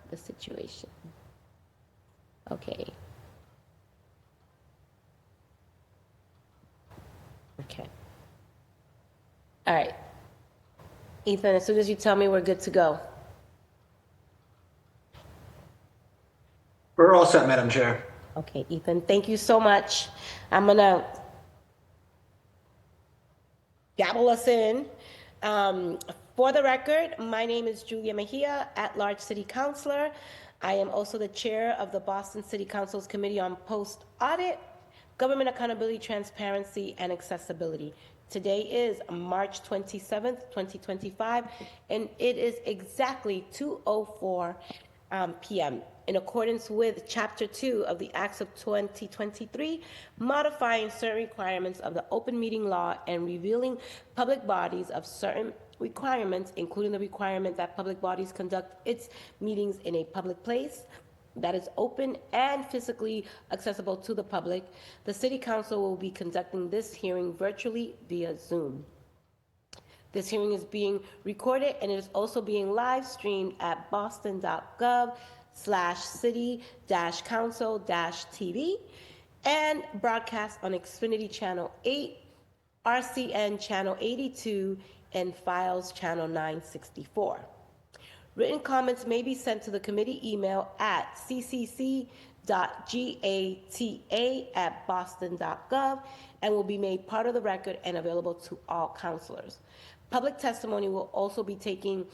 the situation. Okay. Okay. All right. Ethan, as soon as you tell me we're good to go. We're all set, Madam Chair. Okay, Ethan, thank you so much. I'm gonna gabble us in. Um, for the record, my name is Julia Mejia, at-large city councilor. I am also the chair of the Boston City Council's Committee on Post-Audit, Government Accountability, Transparency, and Accessibility. Today is March 27th, 2025, and it is exactly 2:04 p.m. in accordance with Chapter 2 of the Acts of 2023, modifying certain requirements of the open meeting law and revealing public bodies of certain requirements, including the requirement that public bodies conduct its meetings in a public place that is open and physically accessible to the public. The City Council will be conducting this hearing virtually via Zoom. This hearing is being recorded and it is also being live streamed at boston.gov/city-council-tv and broadcast on Xfinity Channel 8, RCN Channel 82, and Files Channel 964. Written comments may be sent to the committee email at ccc.gata@boston.gov and will be made part of the record and available to all counselors. Public testimony will also be taken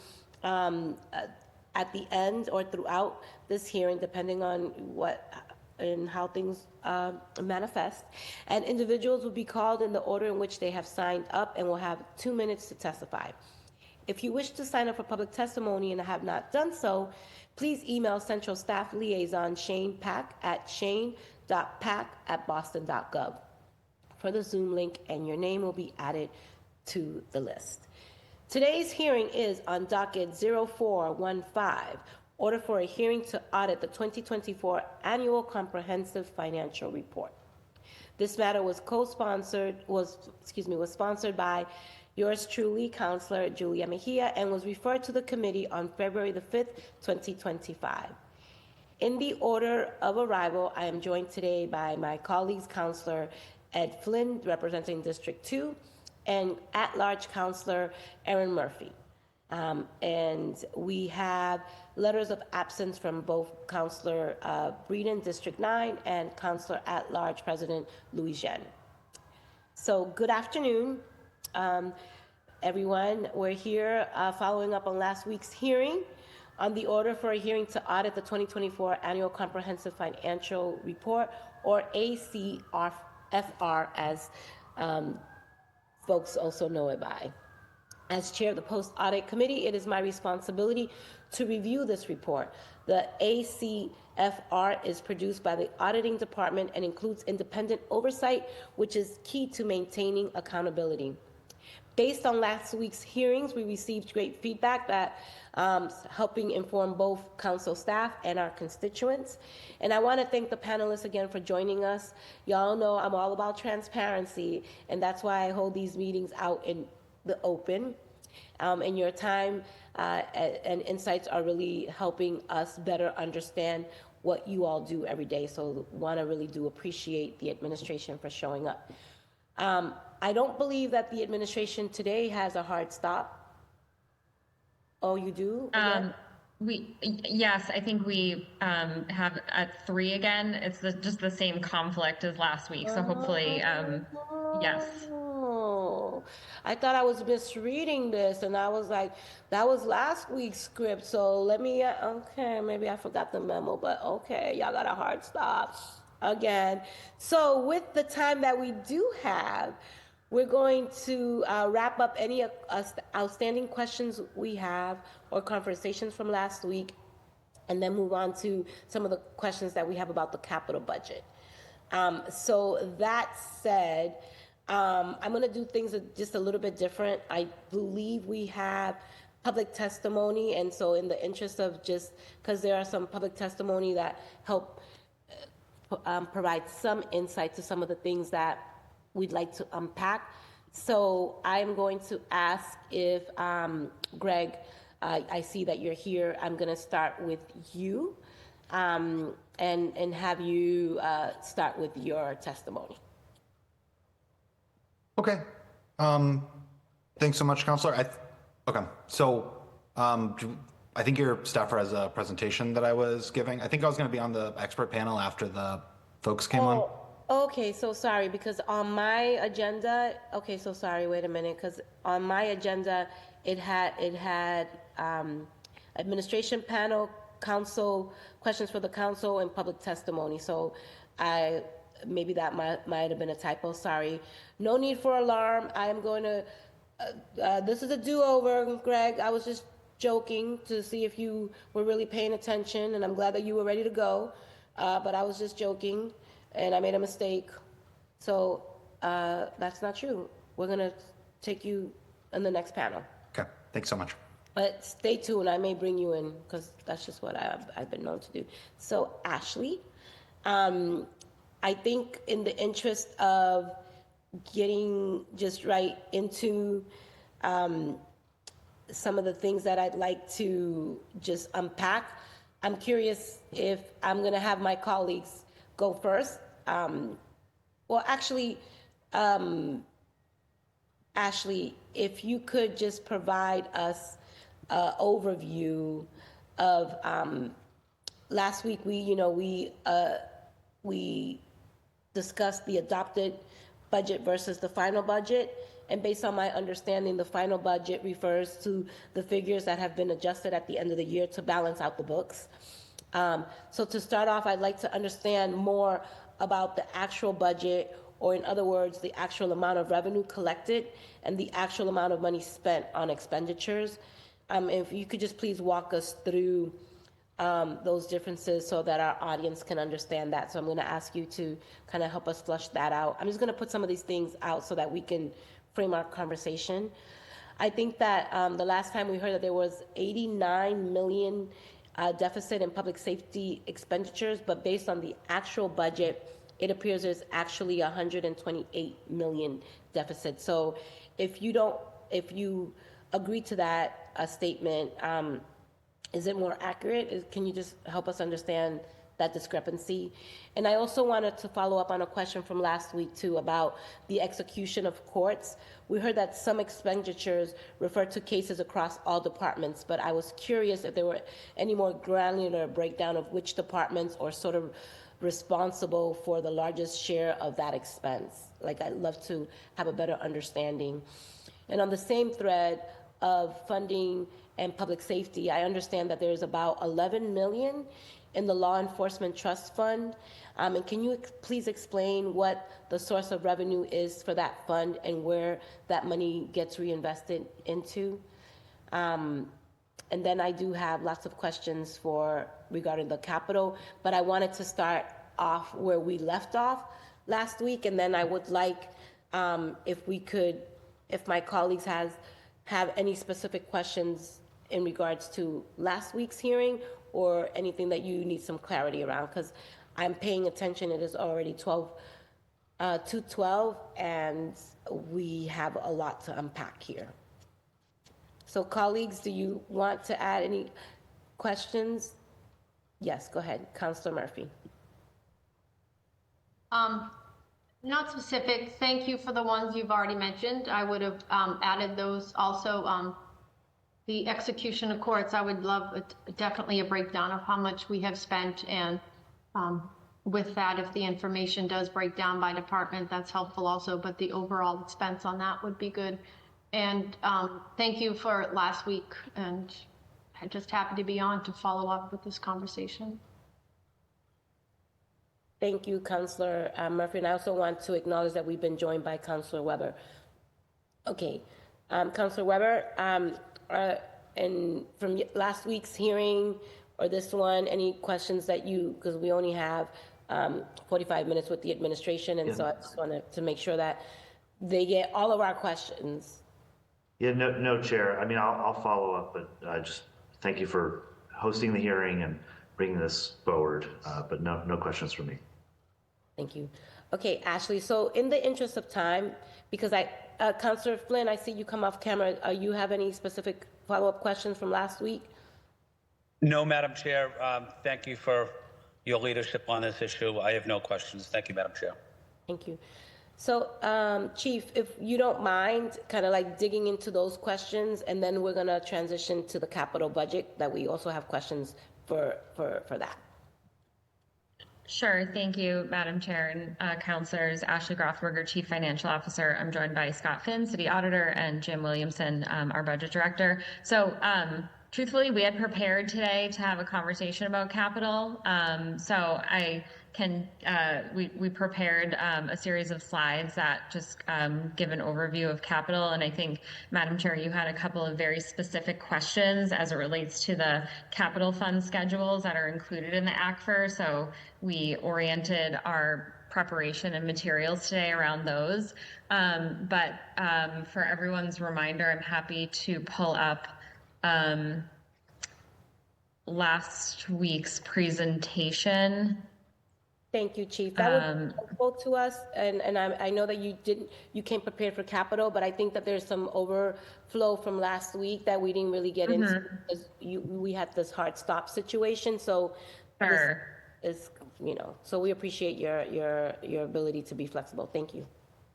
at the end or throughout this hearing, depending on what and how things manifest. And individuals will be called in the order in which they have signed up and will have 2 minutes to testify. If you wish to sign up for public testimony and have not done so, please email Central Staff Liaison Shane Pack at shane.pack@boston.gov for the Zoom link, and your name will be added to the list. Today's hearing is on docket 0415, order for a hearing to audit the 2024 Annual Comprehensive Financial Report. This matter was sponsored by yours truly, Councilor Julia Mejia, and was referred to the committee on February the 5th, 2025. In the order of arrival, I am joined today by my colleagues, Councilor Ed Flynn, representing District 2, and at-large Councilor Erin Murphy. And we have letters of absence from both Councilor Breeden, District 9, and Councilor at-large President Louis Jen. So good afternoon, everyone. We're here following up on last week's hearing on the order for a hearing to audit the 2024 Annual Comprehensive Financial Report, or ACFR, as folks also know it by. As chair of the Post-Audit Committee, it is my responsibility to review this report. The ACFR is produced by the Auditing Department and includes independent oversight, which is key to maintaining accountability. Based on last week's hearings, we received great feedback that helping inform both council staff and our constituents. And I want to thank the panelists again for joining us. Y'all know I'm all about transparency, and that's why I hold these meetings out in the open. And your time and insights are really helping us better understand what you all do every day. So want to really do appreciate the administration for showing up. I don't believe that the administration today has a hard stop. Oh, you do? Yes, I think we have at 3 again. It's just the same conflict as last week. So hopefully, yes. Oh, I thought I was misreading this, and I was like, that was last week's script. So let me, okay, maybe I forgot the memo, but okay, y'all got a hard stop again. So with the time that we do have, we're going to wrap up any outstanding questions we have or conversations from last week, and then move on to some of the questions that we have about the capital budget. So that said, I'm going to do things just a little bit different. I believe we have public testimony, and so in the interest of just, because there are some public testimony that help provide some insight to some of the things that we'd like to unpack. So I'm going to ask if Greg I see that you're here. I'm going to start with you and have you start with your testimony. Okay. Thanks so much, Counselor. Okay. So I think your staffer has a presentation that I was giving. I think I was going to be on the expert panel after the folks came on. Okay, so sorry, because on my agenda, okay, so sorry, wait a minute, because on my agenda, it had administration panel, council, questions for the council, and public testimony. So maybe that might have been a typo, sorry. No need for alarm. I am going to, this is a do-over, Greg. I was just joking to see if you were really paying attention, and I'm glad that you were ready to go, but I was just joking. And I made a mistake. So that's not true. We're going to take you in the next panel. Okay, thanks so much. But stay tuned. I may bring you in because that's just what I've been known to do. So Ashley, I think in the interest of getting just right into some of the things that I'd like to just unpack, I'm curious if I'm going to have my colleagues go first. Well, actually, Ashley, if you could just provide us an overview of last week. We discussed the adopted budget versus the final budget, and based on my understanding, the final budget refers to the figures that have been adjusted at the end of the year to balance out the books. So to start off, I'd like to understand more about the actual budget, or in other words, the actual amount of revenue collected and the actual amount of money spent on expenditures. If you could just please walk us through those differences so that our audience can understand that. So I'm going to ask you to kind of help us flush that out. I'm just going to put some of these things out so that we can frame our conversation. I think that the last time we heard that there was 89 million deficit in public safety expenditures, but based on the actual budget, it appears there's actually 128 million deficit. So if you agree to that statement, is it more accurate? Can you just help us understand that discrepancy? And I also wanted to follow up on a question from last week too about the execution of courts. We heard that some expenditures refer to cases across all departments, but I was curious if there were any more granular breakdown of which departments are sort of responsible for the largest share of that expense. Like, I'd love to have a better understanding. And on the same thread of funding and public safety, I understand that there's about 11 million in the Law Enforcement Trust Fund. And can you please explain what the source of revenue is for that fund and where that money gets reinvested into? And then I do have lots of questions regarding the Capitol, but I wanted to start off where we left off last week, and then I would like, if my colleagues have any specific questions in regards to last week's hearing or anything that you need some clarity around, because I'm paying attention. It is already 2:12, and we have a lot to unpack here. So colleagues, do you want to add any questions? Yes, go ahead, Councilor Murphy. Not specific. Thank you for the ones you've already mentioned. I would have added those also. The execution of courts, I would love definitely a breakdown of how much we have spent, and with that, if the information does break down by department, that's helpful also, but the overall expense on that would be good. And thank you for last week, and I'm just happy to be on to follow up with this conversation. Thank you, Councilor Murphy, and I also want to acknowledge that we've been joined by Councilor Weber. Okay, Councilor Weber, and from last week's hearing or this one, any questions that because we only have 45 minutes with the administration, and so I just wanted to make sure that they get all of our questions. Yeah, no, Chair. I mean, I'll follow up, but just thank you for hosting the hearing and bringing this forward, but no questions from me. Thank you. Okay, Ashley, so in the interest of time, because Councilor Flynn, I see you come off camera. You have any specific follow-up questions from last week? No, Madam Chair. Thank you for your leadership on this issue. I have no questions. Thank you, Madam Chair. Thank you. So, Chief, if you don't mind, kind of like digging into those questions, and then we're going to transition to the capital budget, that we also have questions for that. Sure. Thank you, Madam Chair and Councilors. Ashley Grofberger, Chief Financial Officer. I'm joined by Scott Finn, City Auditor, and Jim Williamson, our Budget Director. So, truthfully, we had prepared today to have a conversation about capital. So I can, we prepared a series of slides that just give an overview of capital. And I think, Madam Chair, you had a couple of very specific questions as it relates to the capital fund schedules that are included in the ACFR. So we oriented our preparation and materials today around those. But for everyone's reminder, I'm happy to pull up last week's presentation. Thank you, Chief. That was helpful to us, and I know that you came prepared for capital, but I think that there's some overflow from last week that we didn't really get into because we had this hard stop situation. So Sure. this is, so we appreciate your ability to be flexible. Thank you.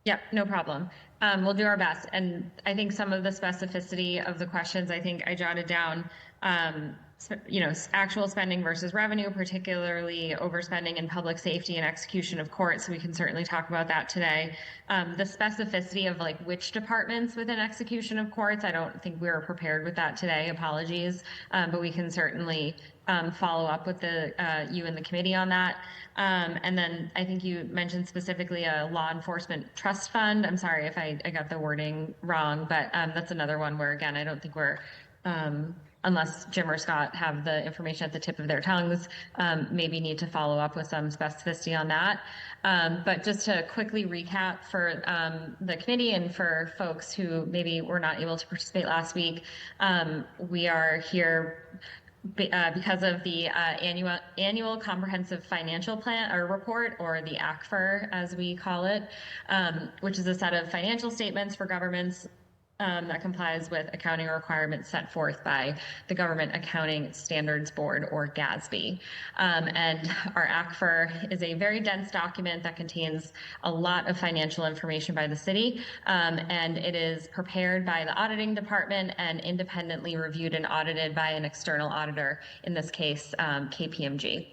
Yep, no problem. We'll do our best. And I think some of the specificity of the questions, I think I jotted down, actual spending versus revenue, particularly overspending in public safety and execution of court. So we can certainly talk about that today. The specificity of like which departments within execution of courts, I don't think we were prepared with that today. Apologies. But we can certainly follow up with you and the committee on that. And then I think you mentioned specifically a law enforcement trust fund. I'm sorry if I got the wording wrong, but that's another one where, again, I don't think we're, unless Jim or Scott have the information at the tip of their tongues, maybe need to follow up with some specificity on that. But just to quickly recap for the committee and for folks who maybe were not able to participate last week, we are here because of the annual comprehensive financial plan or report, or the ACFR as we call it, which is a set of financial statements for governments that complies with accounting requirements set forth by the Government Accounting Standards Board, or GASB. And our ACFR is a very dense document that contains a lot of financial information by the city, and it is prepared by the auditing department and independently reviewed and audited by an external auditor, in this case, KPMG.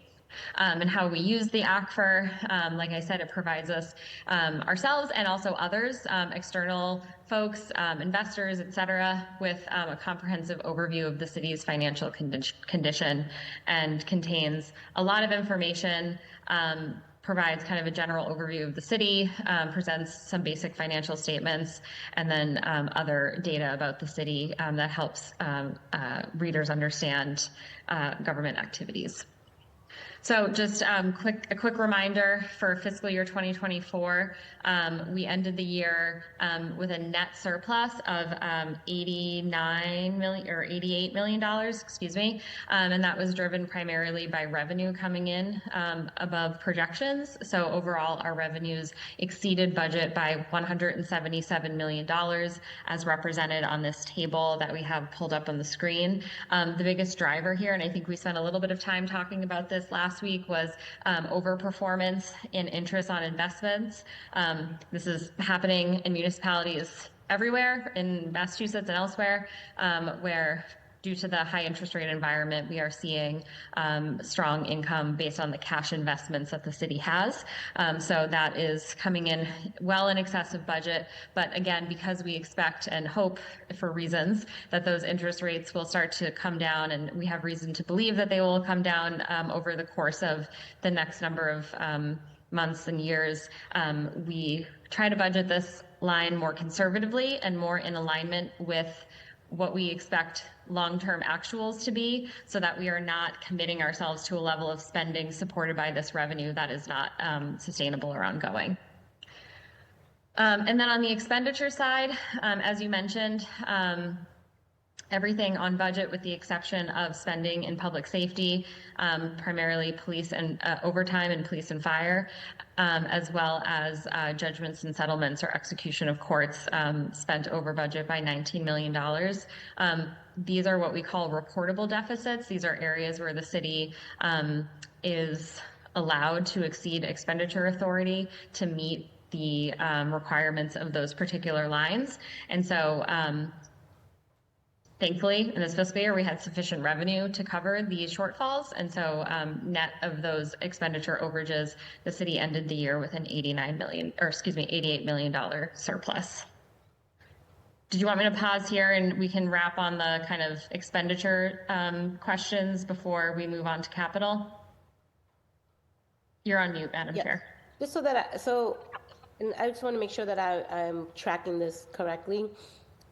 And how we use the ACFR, like I said, it provides us ourselves and also others, external folks, investors, et cetera, with a comprehensive overview of the city's financial condition, and contains a lot of information, provides kind of a general overview of the city, presents some basic financial statements, and then other data about the city that helps readers understand government activities. So just a quick reminder for fiscal year 2024, we ended the year with a net surplus of $89 million or $88 million, excuse me, and that was driven primarily by revenue coming in above projections. So overall, our revenues exceeded budget by $177 million, as represented on this table that we have pulled up on the screen. The biggest driver here, and I think we spent a little bit of time talking about this last week, was overperformance in interest on investments. This is happening in municipalities everywhere in Massachusetts and elsewhere, where due to the high interest rate environment, we are seeing strong income based on the cash investments that the city has. So that is coming in well in excess of budget. But again, because we expect and hope, for reasons, that those interest rates will start to come down, and we have reason to believe that they will come down over the course of the next number of months and years, we try to budget this line more conservatively and more in alignment with what we expect long-term actuals to be, so that we are not committing ourselves to a level of spending supported by this revenue that is not sustainable or ongoing. And then on the expenditure side, as you mentioned, everything on budget with the exception of spending in public safety, primarily police and overtime and police and fire, as well as judgments and settlements or execution of courts spent over budget by $19 million. These are what we call reportable deficits. These are areas where the city is allowed to exceed expenditure authority to meet the requirements of those particular lines. And so thankfully, in this fiscal year, we had sufficient revenue to cover these shortfalls. And so net of those expenditure overages, the city ended the year with an $88 million surplus. Did you want me to pause here and we can wrap on the kind of expenditure questions before we move on to capital? You're on mute, Madam Chair. Just so that and I just want to make sure that I'm tracking this correctly,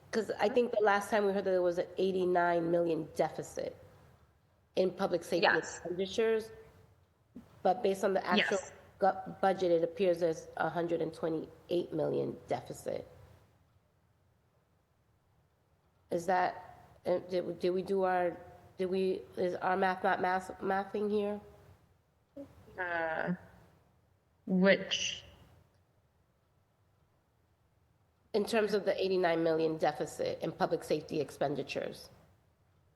because I think the last time we heard that there was an 89 million deficit in public safety expenditures, but based on the actual budget, it appears there's 128 million deficit. Is that, is our math not mathing here? Which? In terms of the 89 million deficit in public safety expenditures.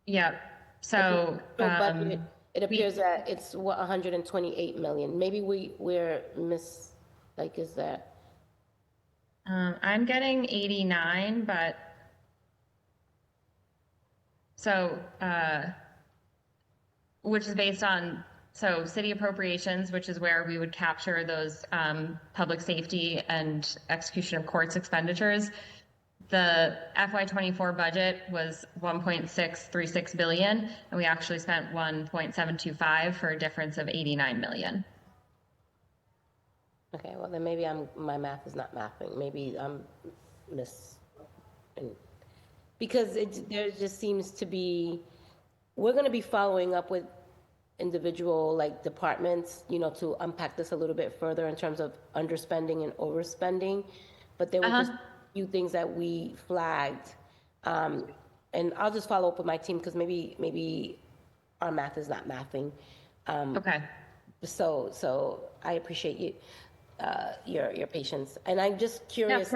Yeah. So budget, it appears that it's 128 million. Maybe we're is that? I'm getting 89, but so which is based on city appropriations, which is where we would capture those public safety and execution of courts expenditures. The FY24 budget was 1.636 billion, and we actually spent 1.725 for a difference of 89 million. Okay, well then maybe my math is not mathing. Maybe I'm because there just seems to be, we're going to be following up with individual departments, to unpack this a little bit further in terms of underspending and overspending. But there were just a few things that we flagged. And I'll just follow up with my team because maybe our math is not mathing. Okay. So I appreciate you, your patience. And I'm just curious,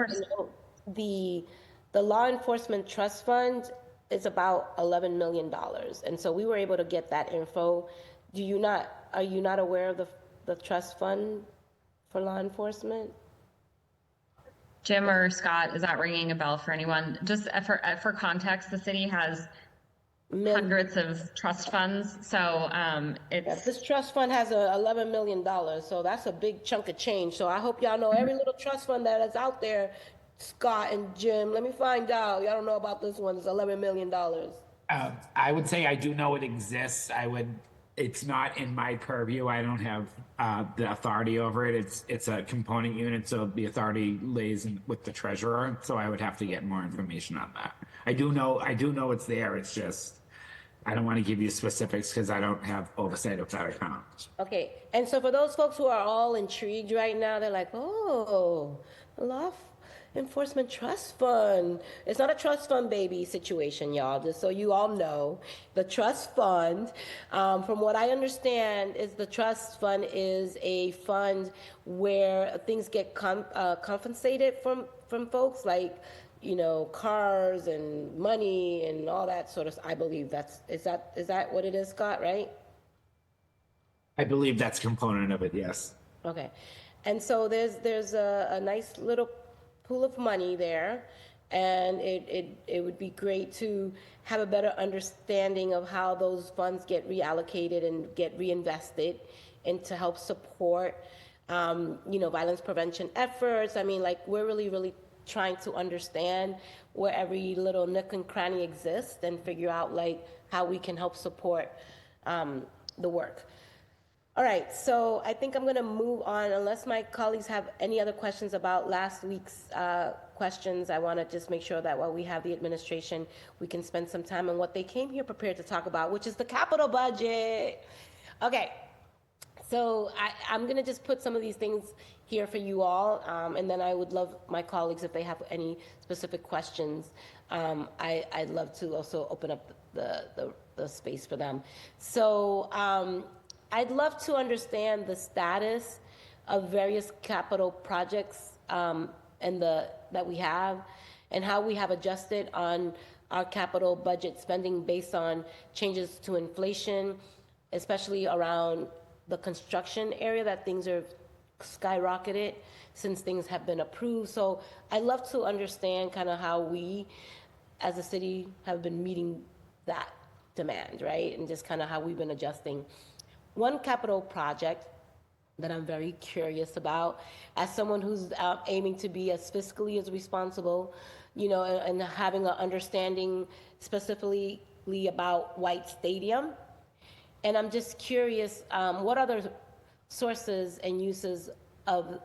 the law enforcement trust fund is about $11 million. And so we were able to get that info. Are you not aware of the trust fund for law enforcement? Jim or Scott, is that ringing a bell for anyone? Just for context, the city has hundreds of trust funds. So this trust fund has $11 million. So that's a big chunk of change. So I hope y'all know every little trust fund that is out there. Scott and Jim, let me find out. Y'all don't know about this one. It's $11 million. I would say I do know it exists. It's not in my purview. I don't have the authority over it. It's a component unit, so the authority lays with the treasurer. So I would have to get more information on that. I do know it's there. It's just I don't want to give you specifics because I don't have oversight of that account. Okay, and so for those folks who are all intrigued right now, they're like, oh, a law enforcement trust fund. It's not a trust fund baby situation, y'all, just so you all know. The trust fund, from what I understand, is the trust fund is a fund where things get compensated from folks, like, cars and money and all that sort of, I believe is that what it is, Scott, right? I believe that's a component of it, yes. Okay. And so there's a nice little pool of money there, and it would be great to have a better understanding of how those funds get reallocated and get reinvested and to help support violence prevention efforts. I mean, we're really trying to understand where every little nook and cranny exists and figure out how we can help support the work. All right, so I think I'm going to move on, unless my colleagues have any other questions about last week's questions. I want to just make sure that while we have the administration, we can spend some time on what they came here prepared to talk about, which is the capital budget. Okay, so I'm going to just put some of these things here for you all, and then I would love my colleagues, if they have any specific questions, I'd love to also open up the space for them. So I'd love to understand the status of various capital projects that we have, and how we have adjusted on our capital budget spending based on changes to inflation, especially around the construction area, that things are skyrocketed since things have been approved. So I'd love to understand kind of how we, as a city, have been meeting that demand, right? And just kind of how we've been adjusting. One capital project that I'm very curious about, as someone who's aiming to be as fiscally as responsible, and having an understanding specifically about White Stadium. And I'm just curious, what other sources and uses of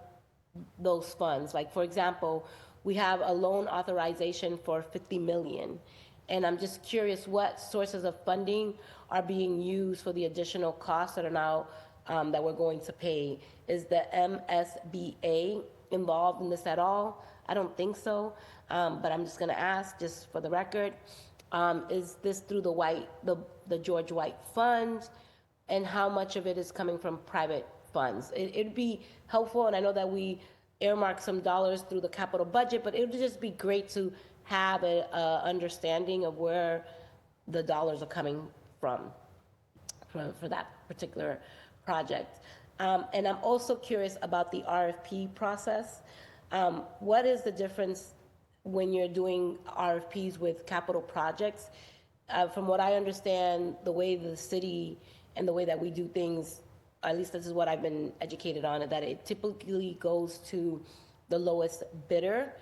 those funds? Like, for example, we have a loan authorization for 50 million. And I'm just curious what sources of funding are being used for the additional costs that are now, that we're going to pay. Is the MSBA involved in this at all? I don't think so, but I'm just gonna ask, just for the record. Is this through the George White Fund? And how much of it is coming from private funds? It'd be helpful, and I know that we earmark some dollars through the capital budget, but it would just be great to have a understanding of where the dollars are coming from for that particular project. And I'm also curious about the RFP process. What is the difference when you're doing RFPs with capital projects? From what I understand, the way the city and the way that we do things, at least this is what I've been educated on, that it typically goes to the lowest bidder.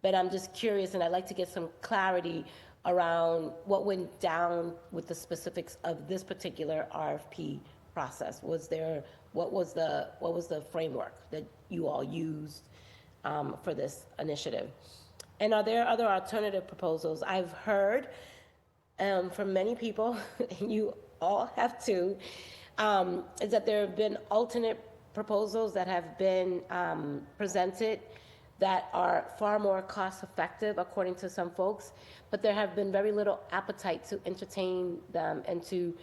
But I'm just curious, and I'd like to get some clarity around what went down with the specifics of this particular RFP process. What was the framework that you all used for this initiative? And are there other alternative proposals? I've heard from many people, and you all have too, is that there have been alternate proposals that have been presented that are far more cost effective, according to some folks, but there have been very little appetite to entertain them and to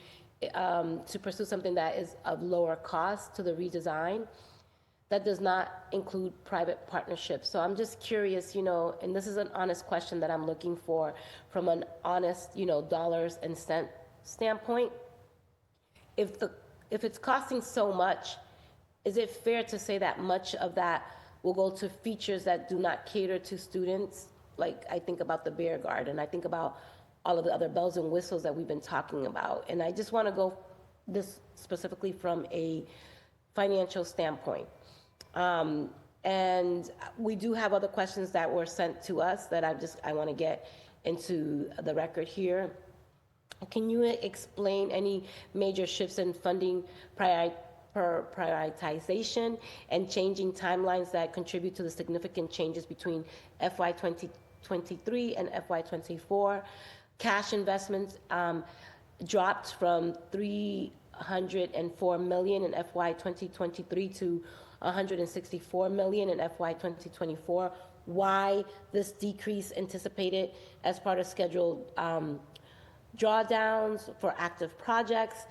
pursue something that is of lower cost to the redesign that does not include private partnerships. So I'm just curious, and this is an honest question that I'm looking for from an honest, dollars and cent standpoint. If it's costing so much, is it fair to say that much of that will go to features that do not cater to students? Like, I think about the beer garden, I think about all of the other bells and whistles that we've been talking about. And I just want to go this specifically from a financial standpoint. And we do have other questions that were sent to us that I want to get into the record here. Can you explain any major shifts in funding prioritization and changing timelines that contribute to the significant changes between FY 2023 and FY 24? Cash investments dropped from $304 million in FY 2023 to $164 million in FY 2024. Why this decrease anticipated as part of scheduled drawdowns for active projects?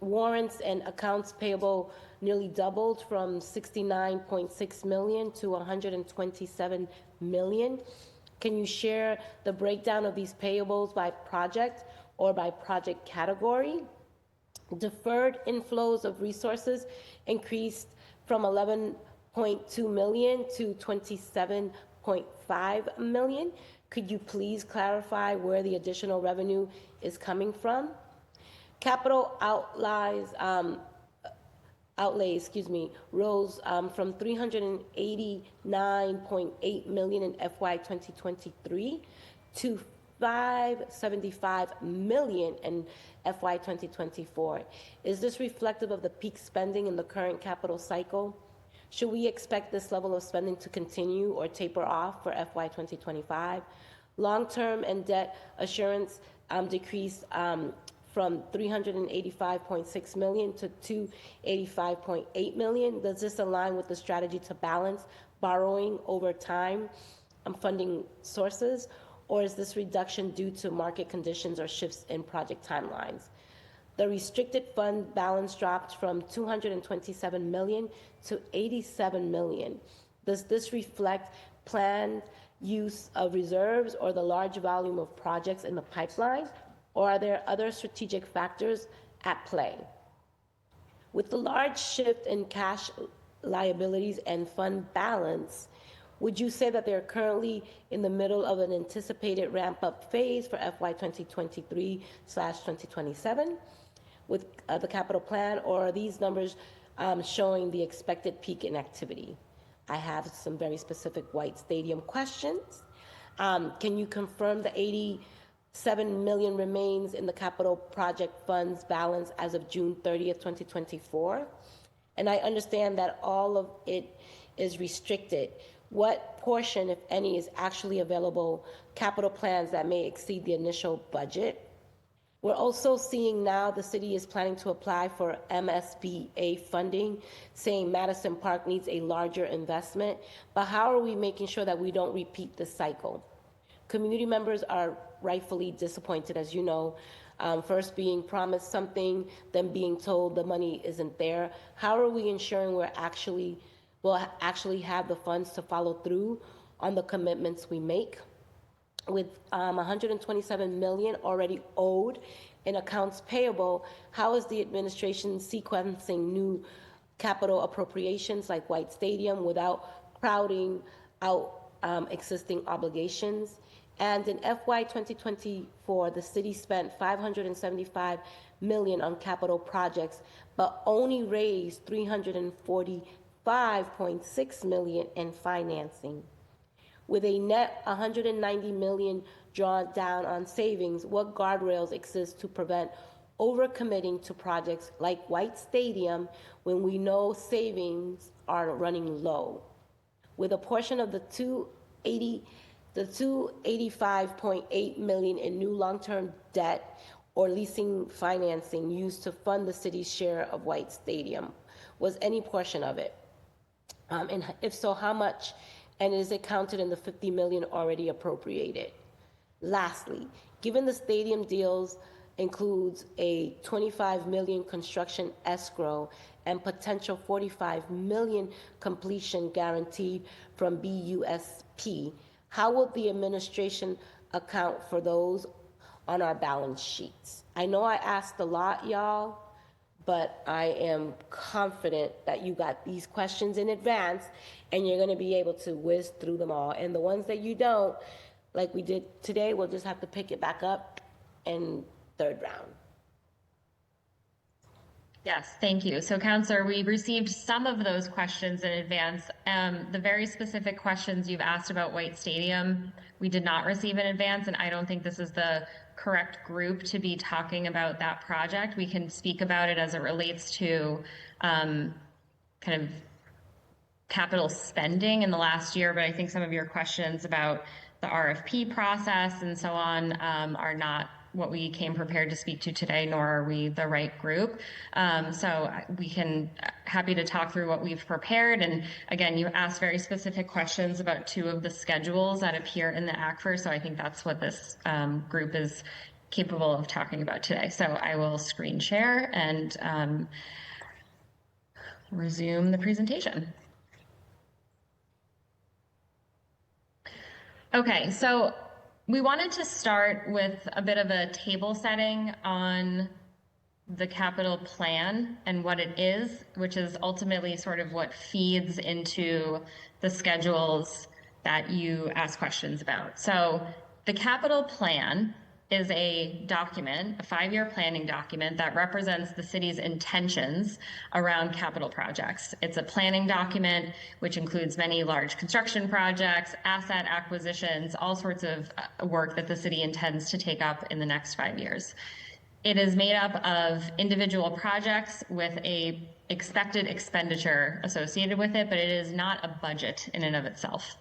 Warrants and accounts payable nearly doubled from $69.6 million to $127 million. Can you share the breakdown of these payables by project or by project category? Deferred inflows of resources increased from $11.2 million to $27.5 million. Could you please clarify where the additional revenue is coming from? Capital outlays, rose from $389.8 million in FY 2023 to $575 million in FY 2024. Is this reflective of the peak spending in the current capital cycle? Should we expect this level of spending to continue or taper off for FY 2025? Long-term and debt assurance decreased from $385.6 million to $285.8 million. Does this align with the strategy to balance borrowing over time funding sources? or is this reduction due to market conditions or shifts in project timelines? The restricted fund balance dropped from 227 million to 87 million. Does this reflect planned use of reserves or the large volume of projects in the pipeline, or are there other strategic factors at play? With the large shift in cash liabilities and fund balance, would you say that they're currently in the middle of an anticipated ramp-up phase for FY 2023/2027 with the capital plan, or are these numbers showing the expected peak in activity? I have some very specific White Stadium questions. Can you confirm the 87 million remains in the capital project funds balance as of June 30th, 2024? And I understand that all of it is restricted. What portion, if any, is actually available capital plans that may exceed the initial budget? We're also seeing now the city is planning to apply for MSBA funding, saying Madison Park needs a larger investment. But how are we making sure that we don't repeat this cycle? Community members are rightfully disappointed, as you know, first being promised something, then being told the money isn't there. How are we ensuring we'll actually have the funds to follow through on the commitments we make? With 127 million already owed in accounts payable, how is the administration sequencing new capital appropriations like White Stadium without crowding out existing obligations? And in FY 2024, the city spent 575 million on capital projects, but only raised 345.6 million in financing. With a net 190 million drawn down on savings, what guardrails exist to prevent overcommitting to projects like White Stadium when we know savings are running low? With a portion of the 285.8 million in new long-term debt or leasing financing used to fund the city's share of White Stadium, was any portion of it? And if so, how much? And is it counted in the 50 million already appropriated? Lastly, given the stadium deals includes a 25 million construction escrow and potential 45 million completion guaranteed from BUSP, how will the administration account for those on our balance sheets? I know I asked a lot, y'all, but I am confident that you got these questions in advance and you're going to be able to whiz through them all. And the ones that you don't, like we did today, we'll just have to pick it back up in third round. Yes, thank you. So, Counselor, we received some of those questions in advance. The very specific questions you've asked about White Stadium, we did not receive in advance, and I don't think this is the correct group to be talking about that project. We can speak about it as it relates to kind of capital spending in the last year, but I think some of your questions about the RFP process and so on are not what we came prepared to speak to today, nor are we the right group. So we can, happy to talk through what we've prepared. And again, you asked very specific questions about two of the schedules that appear in the ACFR. So I think that's what this group is capable of talking about today. So I will screen share and resume the presentation. Okay, so we wanted to start with a bit of a table setting on the capital plan and what it is, which is ultimately sort of what feeds into the schedules that you ask questions about. So the capital plan is a document, a 5-year planning document that represents the city's intentions around capital projects. It's a planning document which includes many large construction projects, asset acquisitions, all sorts of work that the city intends to take up in the next 5 years. It is made up of individual projects with a expected expenditure associated with it, but it is not a budget in and of itself.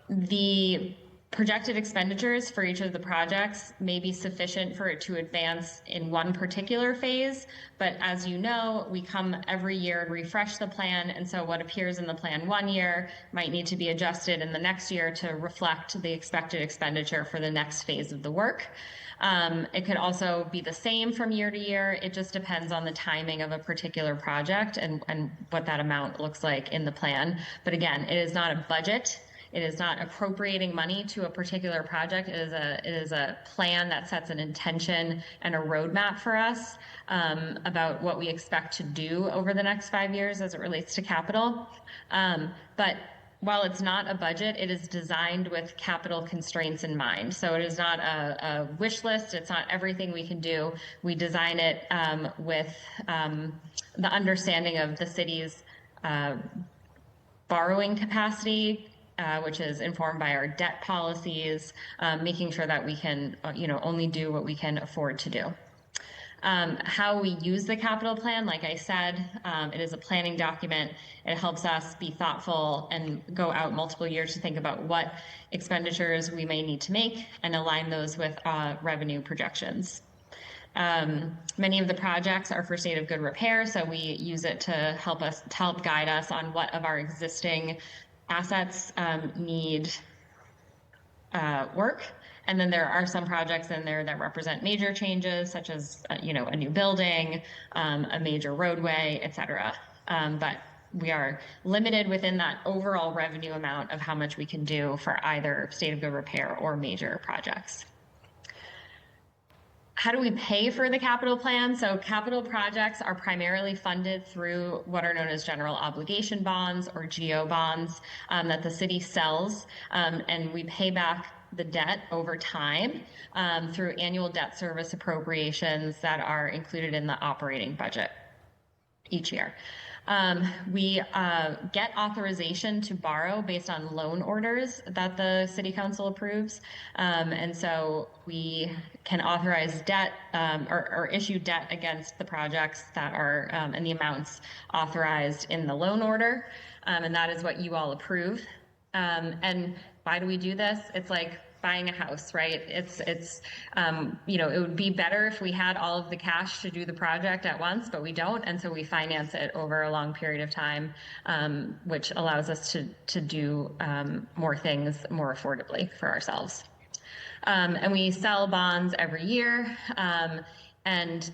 The projected expenditures for each of the projects may be sufficient for it to advance in one particular phase, but as you know, we come every year and refresh the plan, and so what appears in the plan one year might need to be adjusted in the next year to reflect the expected expenditure for the next phase of the work. It could also be the same from year to year. It just depends on the timing of a particular project and what that amount looks like in the plan. But again, it is not a budget. It is not appropriating money to a particular project. It is a plan that sets an intention and a roadmap for us about what we expect to do over the next 5 years as it relates to capital. But while it's not a budget, it is designed with capital constraints in mind. So it is not a wish list. It's not everything we can do. We design it with the understanding of the city's borrowing capacity, which is informed by our debt policies, making sure that we can, only do what we can afford to do. How we use the capital plan, like I said, it is a planning document. It helps us be thoughtful and go out multiple years to think about what expenditures we may need to make and align those with revenue projections. Many of the projects are for state of good repair, so we use it to help guide us on what of our existing assets need work. And then there are some projects in there that represent major changes, such as a new building, a major roadway, et cetera. But we are limited within that overall revenue amount of how much we can do for either state of good repair or major projects. How do we pay for the capital plan? So capital projects are primarily funded through what are known as general obligation bonds or GO bonds that the city sells, and we pay back the debt over time through annual debt service appropriations that are included in the operating budget each year. We get authorization to borrow based on loan orders that the city council approves. And so we can authorize debt or issue debt against the projects that are and the amounts authorized in the loan order. And that is what you all approve. And why do we do this? It's like buying a house, right? It's it would be better if we had all of the cash to do the project at once, but we don't. And so we finance it over a long period of time, which allows us to do more things more affordably for ourselves. And we sell bonds every year. And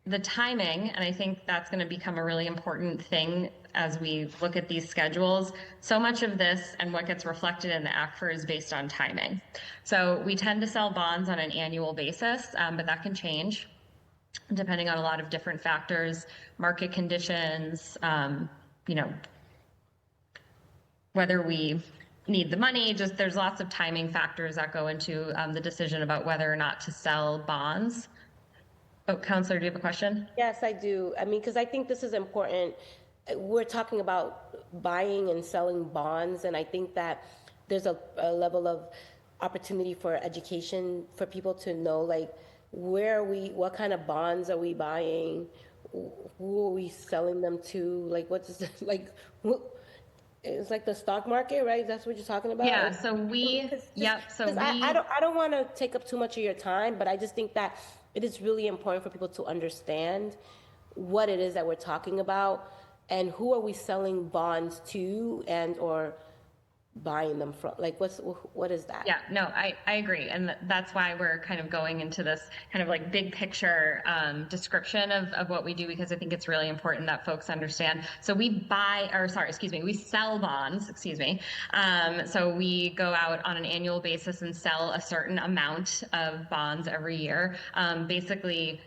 the timing, and I think that's going to become a really important thing as we look at these schedules. So much of this and what gets reflected in the ACFR is based on timing. So we tend to sell bonds on an annual basis, but that can change depending on a lot of different factors, market conditions, whether we need the money, just there's lots of timing factors that go into the decision about whether or not to sell bonds. Oh, Counselor, do you have a question? Yes, I do. I mean, because I think this is important. We're talking about buying and selling bonds, and I think that there's a level of opportunity for education for people to know, like, where are we, what kind of bonds are we buying, who are we selling them to, like, what's like, it's like the stock market, right? That's what you're talking about? Yeah, so we, I don't want to take up too much of your time, but I just think that it is really important for people to understand what it is that we're talking about and who are we selling bonds to and or buying them from. Like, what is that? Yeah, no, I agree. And that's why we're kind of going into this kind of like big picture description of what we do, because I think it's really important that folks understand. So we we sell bonds, so we go out on an annual basis and sell a certain amount of bonds every year. Basically,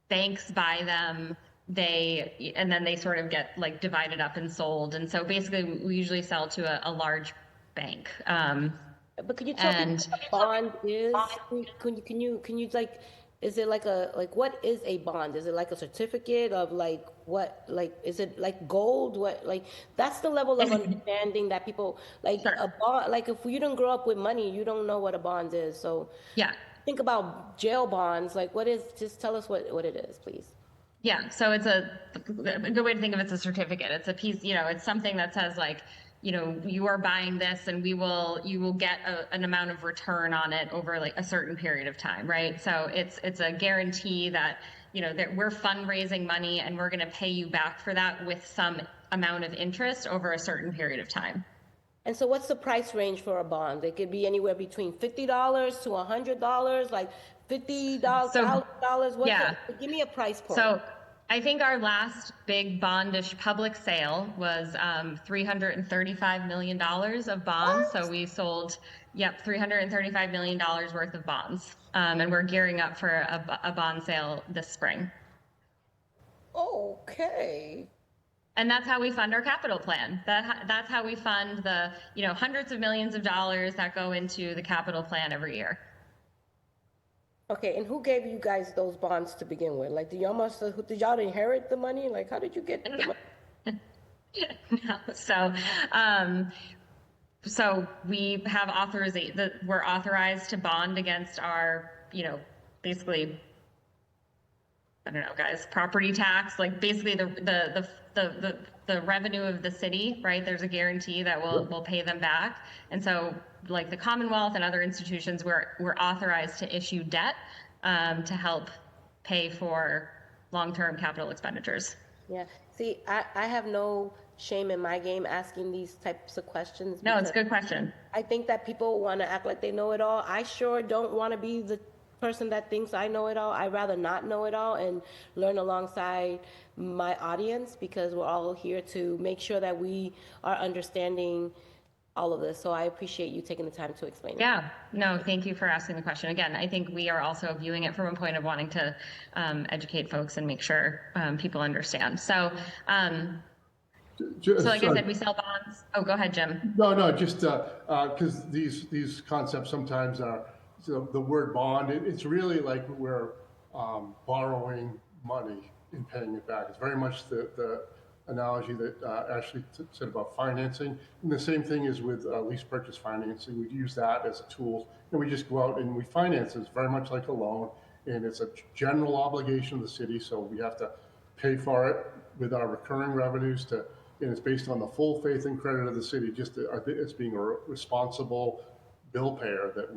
banks buy them, and then they sort of get like divided up and sold. And so basically we usually sell to a large bank. But can you tell me what a bond is? Can you like, is it like what is a bond? Is it like a certificate of like what, like, is it like gold? What, like, that's the level of understanding that people like. Sure. A bond, like, if you don't grow up with money, you don't know what a bond is. So yeah, think about jail bonds. Like, what is, just tell us what it is, please. Yeah, so it's a good way to think of it's a certificate. It's a piece, it's something that says like, you are buying this and you will get an amount of return on it over like a certain period of time, right? So it's a guarantee that, that we're fundraising money and we're going to pay you back for that with some amount of interest over a certain period of time. And so what's the price range for a bond? It could be anywhere between $50 to $100, like $50, So, $1,000. yeah. Give me a price point. So I think our last big bondish public sale was $335 million of bonds. What? So we sold, $335 million worth of bonds. And we're gearing up for a bond sale this spring. Okay. And that's how we fund our capital plan. That's how we fund the, hundreds of millions of dollars that go into the capital plan every year. Okay, and who gave you guys those bonds to begin with? Like, did y'all inherit the money? Like, how did you get the money? No. So we have authorization, we're authorized to bond against our, basically, I don't know, guys, property tax, like basically the revenue of the city, right? There's a guarantee that we'll pay them back. And so like the Commonwealth and other institutions, we're authorized to issue debt to help pay for long-term capital expenditures. Yeah. See, I have no shame in my game asking these types of questions. No, it's a good question. I think that people want to act like they know it all. I sure don't want to be the person that thinks I know it all. I'd rather not know it all and learn alongside my audience, because we're all here to make sure that we are understanding all of this. So I appreciate you taking the time to explain it. Yeah, no, thank you for asking the question. Again, I think we are also viewing it from a point of wanting to educate folks and make sure people understand. So, like I said, we sell bonds. Oh, go ahead, Jim. No, just because these concepts sometimes are, the word bond, it's really like we're borrowing money and paying it back. It's very much the analogy that Ashley said about financing. And the same thing is with lease purchase financing. We use that as a tool, and we just go out and we finance it. It's very much like a loan, and it's a general obligation of the city, so we have to pay for it with our recurring revenues and it's based on the full faith and credit of the city, just as being a responsible bill payer, that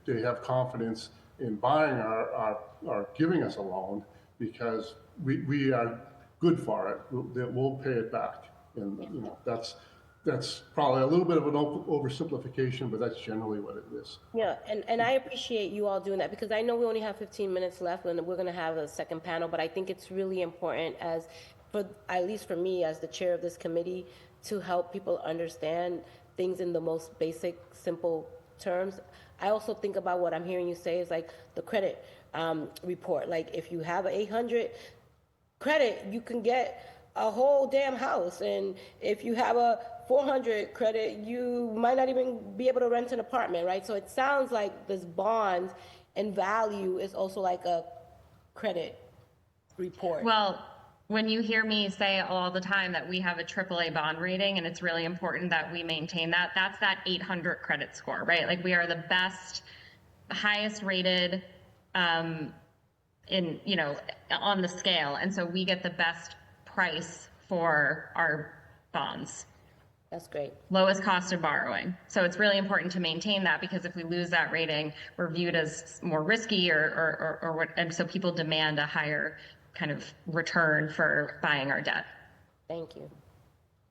they have confidence in buying our giving us a loan, because we are good for it, that we'll pay it back. And that's probably a little bit of an oversimplification, but that's generally what it is. Yeah, and I appreciate you all doing that, because I know we only have 15 minutes left and we're going to have a second panel, but I think it's really important, at least for me as the chair of this committee, to help people understand things in the most basic, simple terms. I also think about what I'm hearing you say is like the credit report. Like if you have an 800 credit, you can get a whole damn house. And if you have a 400 credit, you might not even be able to rent an apartment, right? So it sounds like this bond and value is also like a credit report. Well, when you hear me say all the time that we have a AAA bond rating and it's really important that we maintain that, that's that 800 credit score, right? Like we are the best, highest rated on the scale. And so we get the best price for our bonds. That's great. Lowest cost of borrowing. So it's really important to maintain that, because if we lose that rating, we're viewed as more risky or what, and so people demand a higher kind of return for buying our debt. Thank you.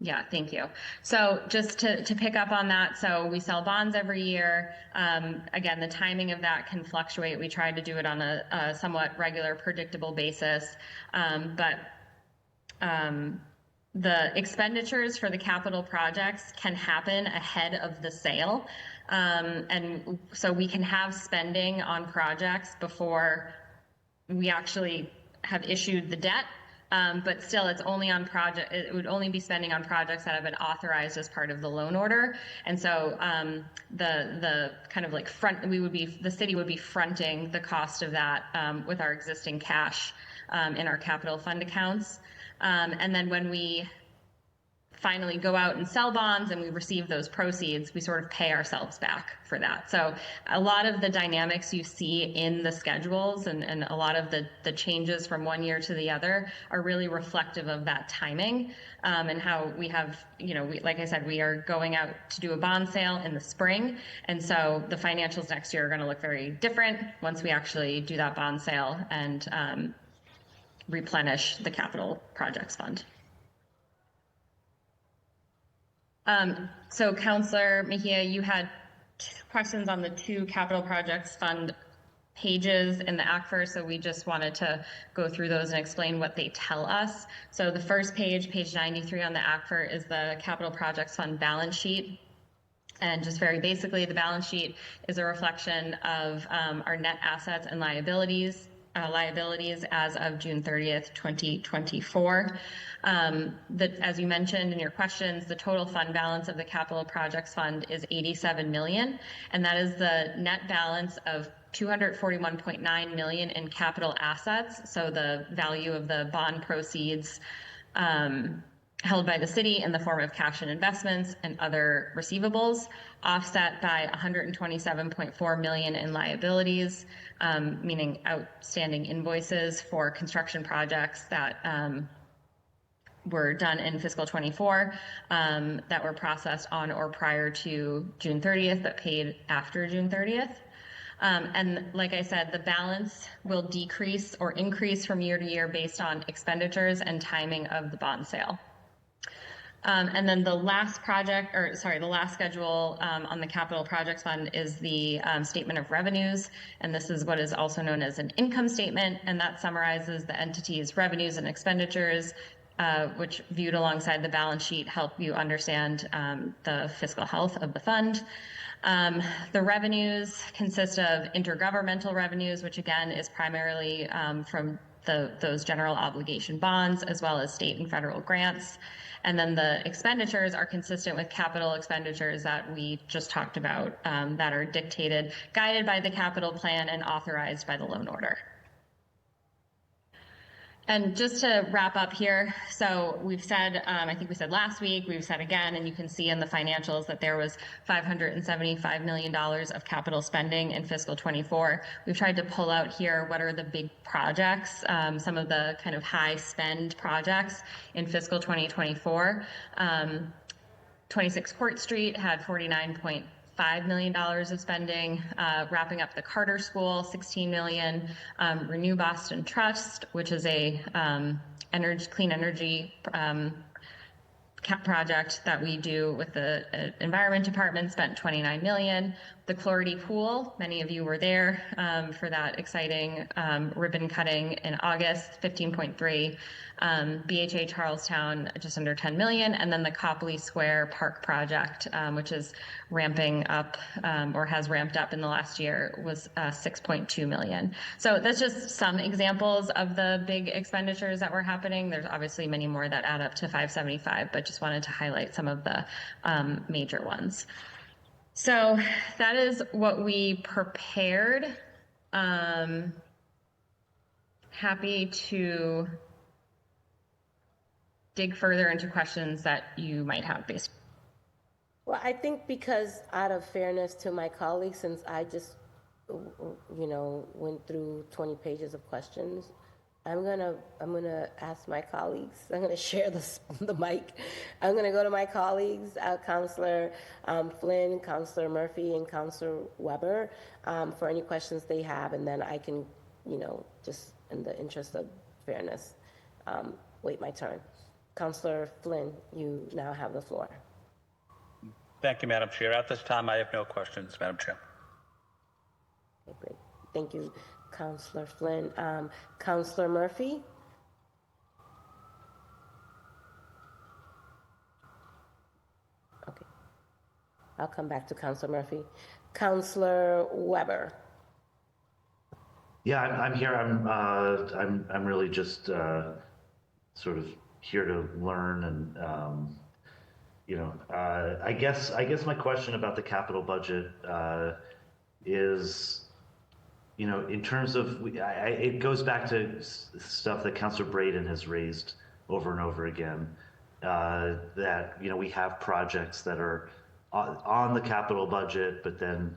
Yeah, thank you. So just to pick up on that, so we sell bonds every year. Again, the timing of that can fluctuate. We try to do it on a somewhat regular, predictable basis. But the expenditures for the capital projects can happen ahead of the sale. And so we can have spending on projects before we actually have issued the debt, but still it's only on project, it would only be spending on projects that have been authorized as part of the loan order. And so the kind of like the city would be fronting the cost of that with our existing cash in our capital fund accounts. And then when we finally go out and sell bonds and we receive those proceeds, we sort of pay ourselves back for that. So a lot of the dynamics you see in the schedules and a lot of the changes from one year to the other are really reflective of that timing, and how we have, like I said, we are going out to do a bond sale in the spring. And so the financials next year are going to look very different once we actually do that bond sale and replenish the capital projects fund. So Councillor Mejia, you had questions on the 2 capital projects fund pages in the ACFR, so we just wanted to go through those and explain what they tell us. So the first page, page 93 on the ACFR, is the capital projects fund balance sheet. And just very basically, the balance sheet is a reflection of our net assets and liabilities as of June 30th, 2024. As you mentioned in your questions, the total fund balance of the capital projects fund is 87 million, and that is the net balance of 241.9 million in capital assets. So the value of the bond proceeds held by the city in the form of cash and investments and other receivables, offset by 127.4 million in liabilities, meaning outstanding invoices for construction projects that were done in fiscal 24 that were processed on or prior to June 30th, but paid after June 30th. And like I said, the balance will decrease or increase from year to year based on expenditures and timing of the bond sale. And then the last schedule on the capital projects fund is the statement of revenues. And this is what is also known as an income statement. And that summarizes the entity's revenues and expenditures, which viewed alongside the balance sheet help you understand the fiscal health of the fund. The revenues consist of intergovernmental revenues, which again is primarily from those general obligation bonds, as well as state and federal grants. And then the expenditures are consistent with capital expenditures that we just talked about, that are guided by the capital plan and authorized by the loan order. And just to wrap up here, so we've said, I think we said last week, we've said again, and you can see in the financials that there was $575 million of capital spending in fiscal 24. We've tried to pull out here what are the big projects, some of the kind of high spend projects in fiscal 2024. 26 Court Street had $49.5 million of spending, wrapping up the Carter School, $16 million, Renew Boston Trust, which is a clean energy project that we do with the Environment Department, spent $29 million. The Clarity Pool, many of you were there for that exciting ribbon cutting in August, 15.3. BHA Charlestown, just under 10 million. And then the Copley Square Park project, which is ramping up or has ramped up in the last year, was 6.2 million. So that's just some examples of the big expenditures that were happening. There's obviously many more that add up to 575, but just wanted to highlight some of the major ones. So that is what we prepared. Happy to dig further into questions that you might have based. Well, I think because out of fairness to my colleagues, since I just, went through 20 pages of questions, I'm gonna ask my colleagues. I'm gonna share the mic. I'm gonna go to my colleagues, Councillor Flynn, Councillor Murphy, and Councillor Weber, for any questions they have, and then I can, just in the interest of fairness, wait my turn. Councillor Flynn, you now have the floor. Thank you, Madam Chair. At this time, I have no questions, Madam Chair. Okay, great. Thank you, Councillor Flynn. Councillor Murphy? Okay. I'll come back to Councillor Murphy. Councillor Weber? Yeah, I'm here. I'm really just sort of here to learn, and I guess my question about the capital budget is, in terms of it goes back to stuff that Councillor Braden has raised over and over again. that, you know, we have projects that are on the capital budget, but then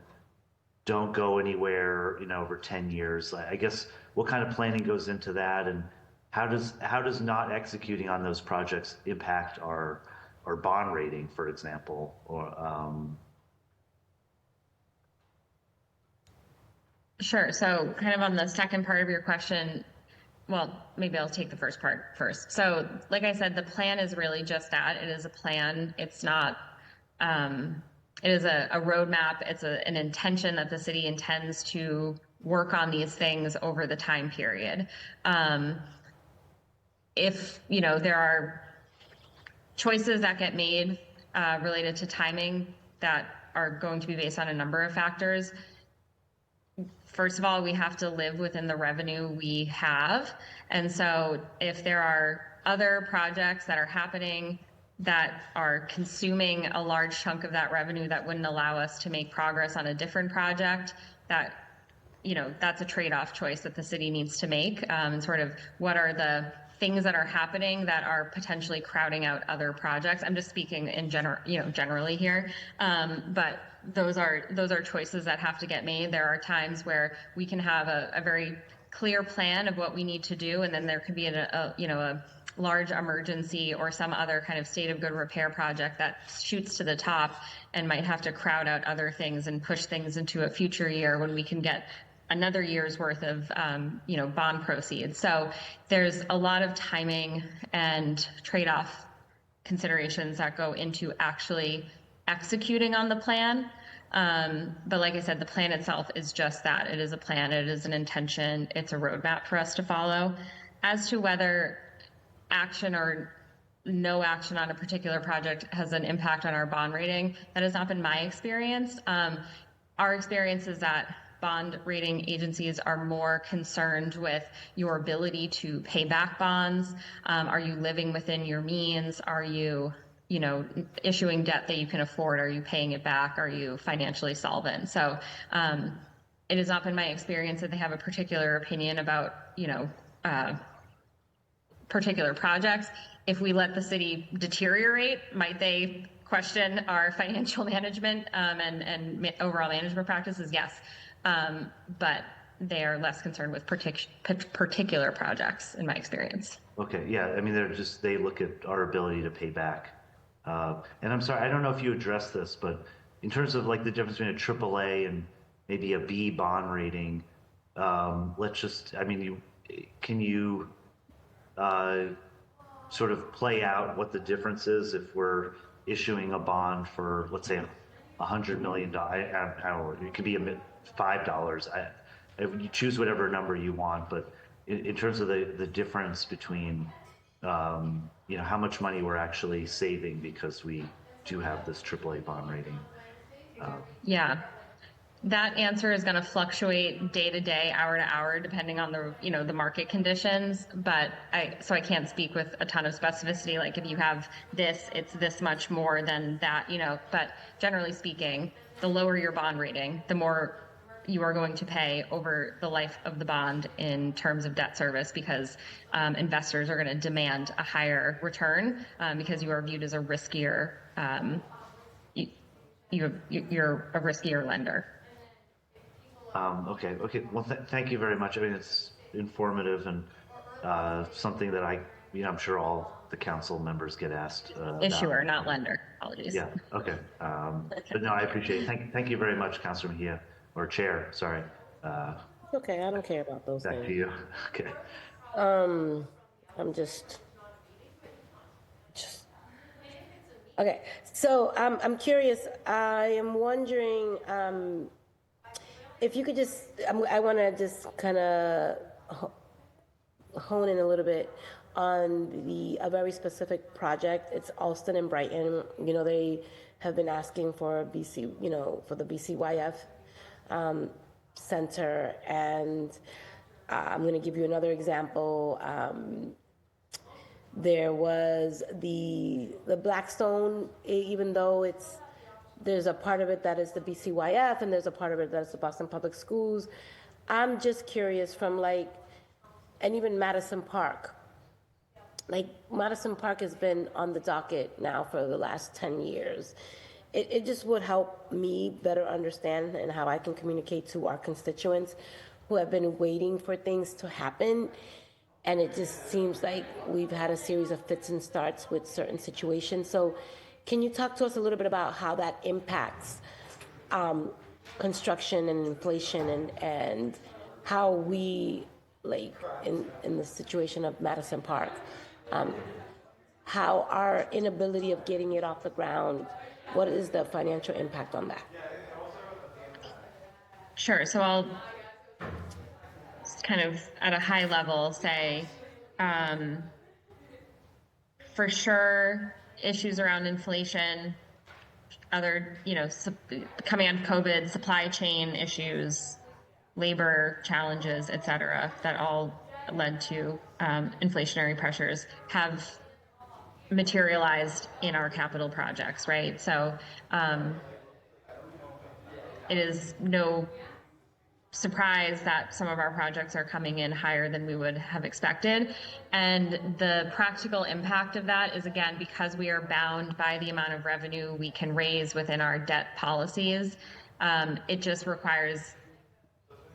don't go anywhere, you know, over 10 years. I guess what kind of planning goes into that, and how does not executing on those projects impact our bond rating, for example, or Sure. So kind of on the second part of your question, well, maybe I'll take the first part first. So like I said, the plan is really just that. It is a plan. It's not, it is a roadmap. It's an intention that the city intends to work on these things over the time period. If, you know, there are choices that get made related to timing that are going to be based on a number of factors. First of all, we have to live within the revenue we have. And so if there are other projects that are happening that are consuming a large chunk of that revenue that wouldn't allow us to make progress on a different project, that, you know, that's a trade-off choice that the city needs to make. And sort of what are the things that are happening that are potentially crowding out other projects. I'm just speaking in generally here. But those are choices that have to get made. There are times where we can have a very clear plan of what we need to do, and then there could be a large emergency or some other kind of state of good repair project that shoots to the top and might have to crowd out other things and push things into a future year when we can get another year's worth of bond proceeds. So there's a lot of timing and trade-off considerations that go into actually executing on the plan. But like I said, the plan itself is just that. It is a plan, it is an intention, it's a roadmap for us to follow. As to whether action or no action on a particular project has an impact on our bond rating, that has not been my experience. Our experience is that bond rating agencies are more concerned with your ability to pay back bonds. Are you living within your means? Are you, issuing debt that you can afford? Are you paying it back? Are you financially solvent? So it has not been my experience that they have a particular opinion about, particular projects. If we let the city deteriorate, might they question our financial management and overall management practices? Yes. But they are less concerned with particular projects, in my experience. Okay, yeah, I mean, they look at our ability to pay back. And I'm sorry, I don't know if you addressed this, but in terms of like the difference between a AAA and maybe a B bond rating, can you sort of play out what the difference is if we're issuing a bond for, let's say, $100 million? I don't know, it could be $5. You choose whatever number you want, but in terms of the difference between, how much money we're actually saving because we do have this AAA bond rating. Yeah. That answer is going to fluctuate day to day, hour to hour, depending on the market conditions. But I can't speak with a ton of specificity. Like if you have this, it's this much more than that, but generally speaking, the lower your bond rating, the more you are going to pay over the life of the bond in terms of debt service, because investors are going to demand a higher return because you are viewed as a riskier, you're a riskier lender. Okay. Well, thank you very much. I mean, it's informative and something that I'm sure all the council members get asked. Issuer, not lender. Apologies. Yeah. Okay. But no, I appreciate it. Thank you very much, Councilor Mejia, or Chair. Sorry. Okay, I don't care about those Back things. to you. Okay. I'm just okay. So I'm curious. I am wondering if you could just. I want to just kind of hone in a little bit on a very specific project. It's Alston and Brighton. They have been asking for BC. For the BCYF center, and I'm going to give you another example. There was the Blackstone, even though there's a part of it that is the BCYF and there's a part of it that's the Boston Public Schools. I'm just curious and even Madison Park. like Madison Park has been on the docket now for the last 10 years. It just would help me better understand and how I can communicate to our constituents who have been waiting for things to happen. And it just seems like we've had a series of fits and starts with certain situations. So can you talk to us a little bit about how that impacts construction and inflation and how we, like in the situation of Madison Park, how our inability of getting it off the ground, what is the financial impact on that? Sure. So I'll just kind of at a high level say, for sure, issues around inflation, other, coming out of COVID, supply chain issues, labor challenges, et cetera, that all led to inflationary pressures have materialized in our capital projects, right? So it is no surprise that some of our projects are coming in higher than we would have expected. And the practical impact of that is, again, because we are bound by the amount of revenue we can raise within our debt policies, it just requires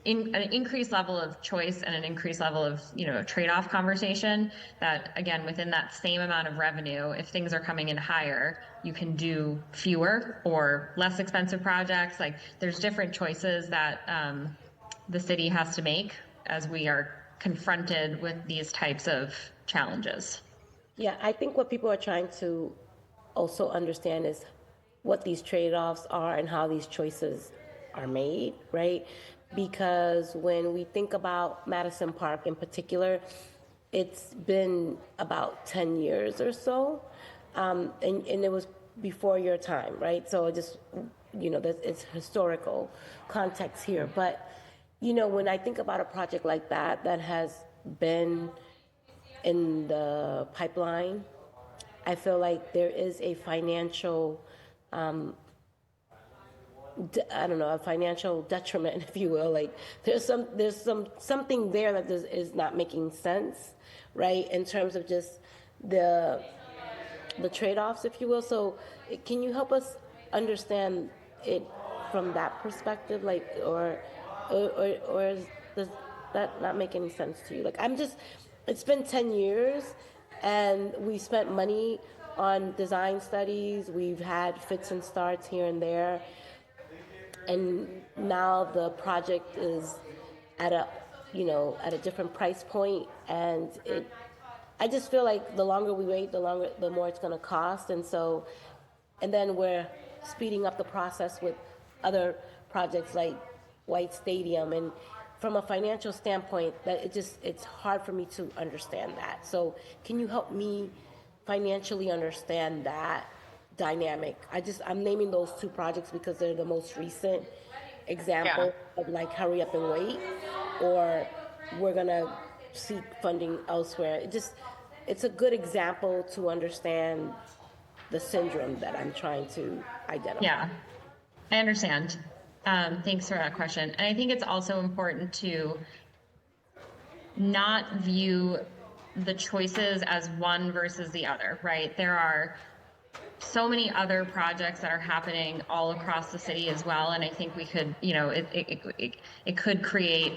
an increased level of choice and an increased level of, trade-off conversation that, again, within that same amount of revenue, if things are coming in higher, you can do fewer or less expensive projects. Like, there's different choices that the city has to make as we are confronted with these types of challenges. Yeah, I think what people are trying to also understand is what these trade-offs are and how these choices are made, right? Because when we think about Madison Park in particular, it's been about 10 years or so, and it was before your time, right? So it just, it's historical context here. But, when I think about a project like that, that has been in the pipeline, I feel like there is a financial, a financial detriment, if you will. Like there's something there that is not making sense, right? In terms of just the trade-offs, if you will. So can you help us understand it from that perspective? Like, or does that not make any sense to you? Like, it's been 10 years and we spent money on design studies. We've had fits and starts here and there. And now the project is at a different price point, and I just feel like the longer we wait, the more it's going to cost, and then we're speeding up the process with other projects like White Stadium, and from a financial standpoint, it's hard for me to understand that. So can you help me financially understand that dynamic? I'm naming those two projects because they're the most recent example of like hurry up and wait, or we're gonna seek funding elsewhere. It's a good example to understand the syndrome that I'm trying to identify. Yeah, I understand. Thanks for that question. And I think it's also important to not view the choices as one versus the other, right? There are so many other projects that are happening all across the city as well, and I think we could, it could create.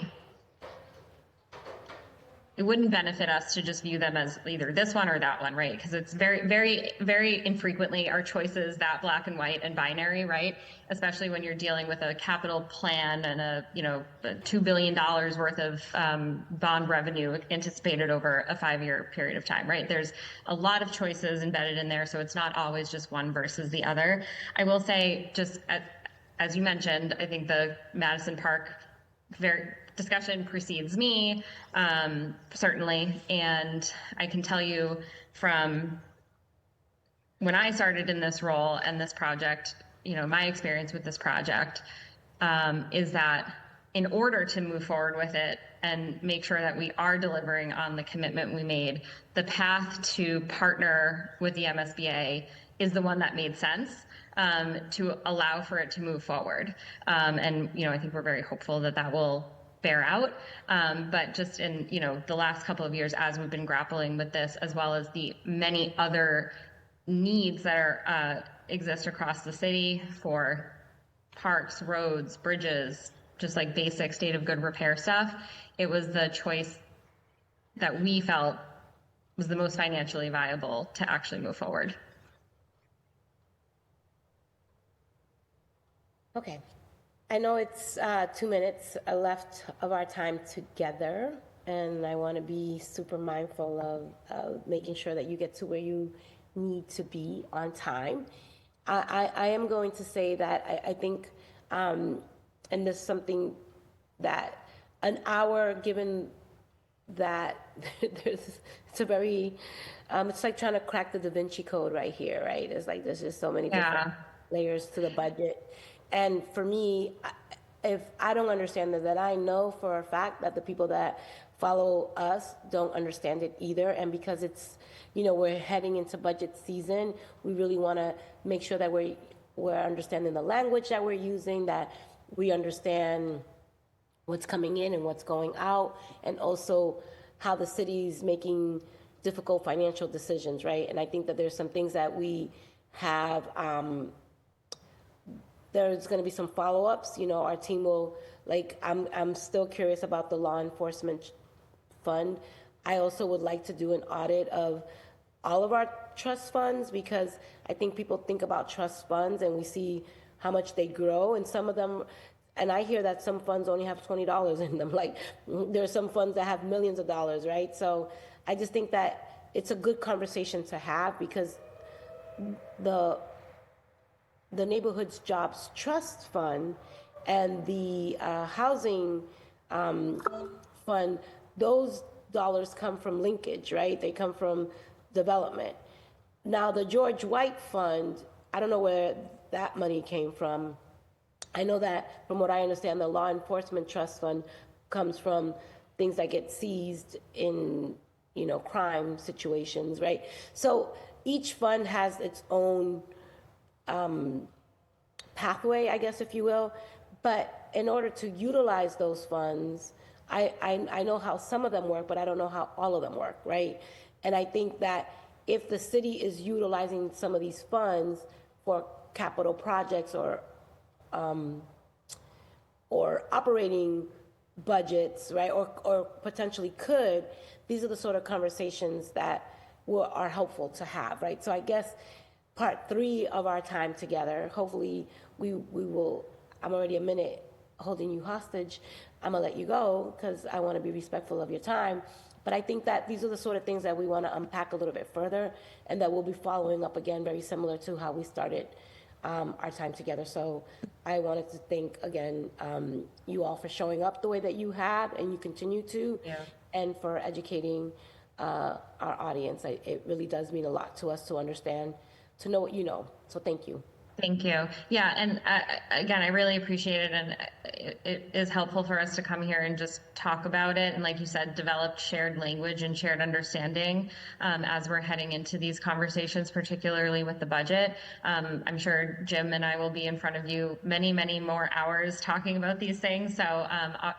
It wouldn't benefit us to just view them as either this one or that one, right? Because it's very, very, very infrequently are choices that black and white and binary, right? Especially when you're dealing with a capital plan and a $2 billion worth of bond revenue anticipated over a 5-year period of time, right? There's a lot of choices embedded in there, so it's not always just one versus the other. I will say, just as you mentioned, I think the Madison Park discussion precedes me, certainly, and I can tell you from when I started in this role and this project, my experience with this project is that in order to move forward with it and make sure that we are delivering on the commitment we made, the path to partner with the MSBA is the one that made sense. To allow for it to move forward. And, I think we're very hopeful that will bear out. But just in, the last couple of years, as we've been grappling with this, as well as the many other needs that are exist across the city for parks, roads, bridges, just like basic state of good repair stuff, it was the choice that we felt was the most financially viable to actually move forward. Okay. I know it's 2 minutes left of our time together, and I want to be super mindful of making sure that you get to where you need to be on time. I am going to say that I think, and this is something that an hour, given that it's a very, it's like trying to crack the Da Vinci Code right here, right? It's like there's just so many different layers to the budget. And for me, if I don't understand that, I know for a fact that the people that follow us don't understand it either. And because it's, we're heading into budget season, we really want to make sure that we're understanding the language that we're using, that we understand what's coming in and what's going out, and also how the city's making difficult financial decisions, right? And I think that there's some things that we have, there's going to be some follow-ups. Our team will, I'm still curious about the law enforcement fund. I also would like to do an audit of all of our trust funds, because I think people think about trust funds and we see how much they grow, and some of them, and I hear that some funds only have $20 in them. Like, there's some funds that have millions of dollars, right? So I just think that it's a good conversation to have, because the Neighborhoods Jobs Trust Fund and the housing fund, those dollars come from linkage, right? They come from development. Now, the George White Fund, I don't know where that money came from. I know that, from what I understand, the Law Enforcement Trust Fund comes from things that get seized in, crime situations, right? So each fund has its own pathway, I guess, if you will. But in order to utilize those funds, I know how some of them work, but I don't know how all of them work, right? And I think that if the city is utilizing some of these funds for capital projects or operating budgets, right, or potentially could, these are the sort of conversations that are helpful to have, right? So I guess part 3 of our time together, hopefully we will, I'm already a minute holding you hostage. I'm gonna let you go because I want to be respectful of your time. But I think that these are the sort of things that we want to unpack a little bit further, and that we'll be following up again, very similar to how we started our time together. So I wanted to thank again you all for showing up the way that you have and you continue to, and for educating our audience. It really does mean a lot to us to understand, to know what you know. So thank you. Thank you. Yeah, and again, I really appreciate it, and it is helpful for us to come here and just talk about it, and like you said, develop shared language and shared understanding as we're heading into these conversations, particularly with the budget. I'm sure Jim and I will be in front of you many, many more hours talking about these things, so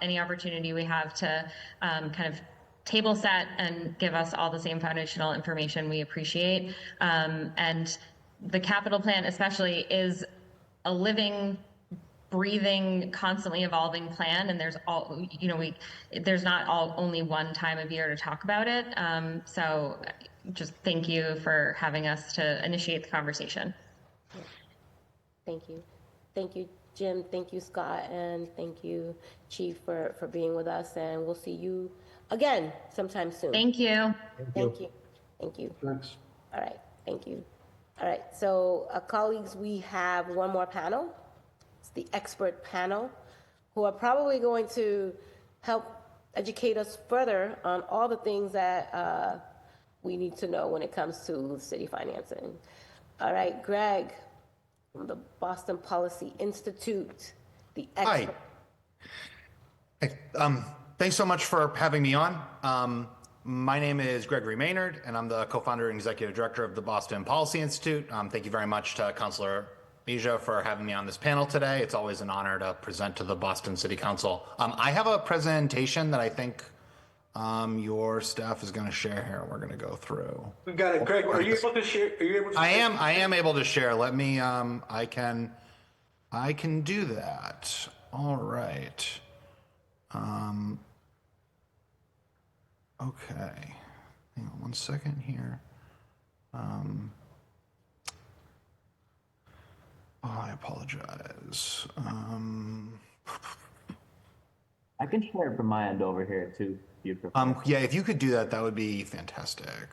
any opportunity we have to kind of table set and give us all the same foundational information we appreciate. And the capital plan especially is a living, breathing, constantly evolving plan, and there's there's not only one time of year to talk about it. So just thank you for having us to initiate the conversation. Thank you. Thank you, Jim. Thank you, Scott. And thank you, Chief, for being with us. And we'll see you again sometime soon. Thank you. Thank you. Thank you. Thanks. All right. Thank you. All right. So, colleagues, we have one more panel. It's the expert panel, who are probably going to help educate us further on all the things that we need to know when it comes to city financing. All right, Greg, from the Boston Policy Institute, the expert. Hi. Thanks so much for having me on. My name is Gregory Maynard, and I'm the co-founder and executive director of the Boston Policy Institute. Thank you very much to Councilor Bija, for having me on this panel today. It's always an honor to present to the Boston City Council. I have a presentation that I think your staff is going to share here. We're going to go through. We've got it. Greg, are you able to share? Are you able to I share? am able to share. Let me, I can do that. All right. Okay. Hang on one second here. I apologize. I can share it from my end over here too, if you prefer. Yeah, if you could do that, that would be fantastic.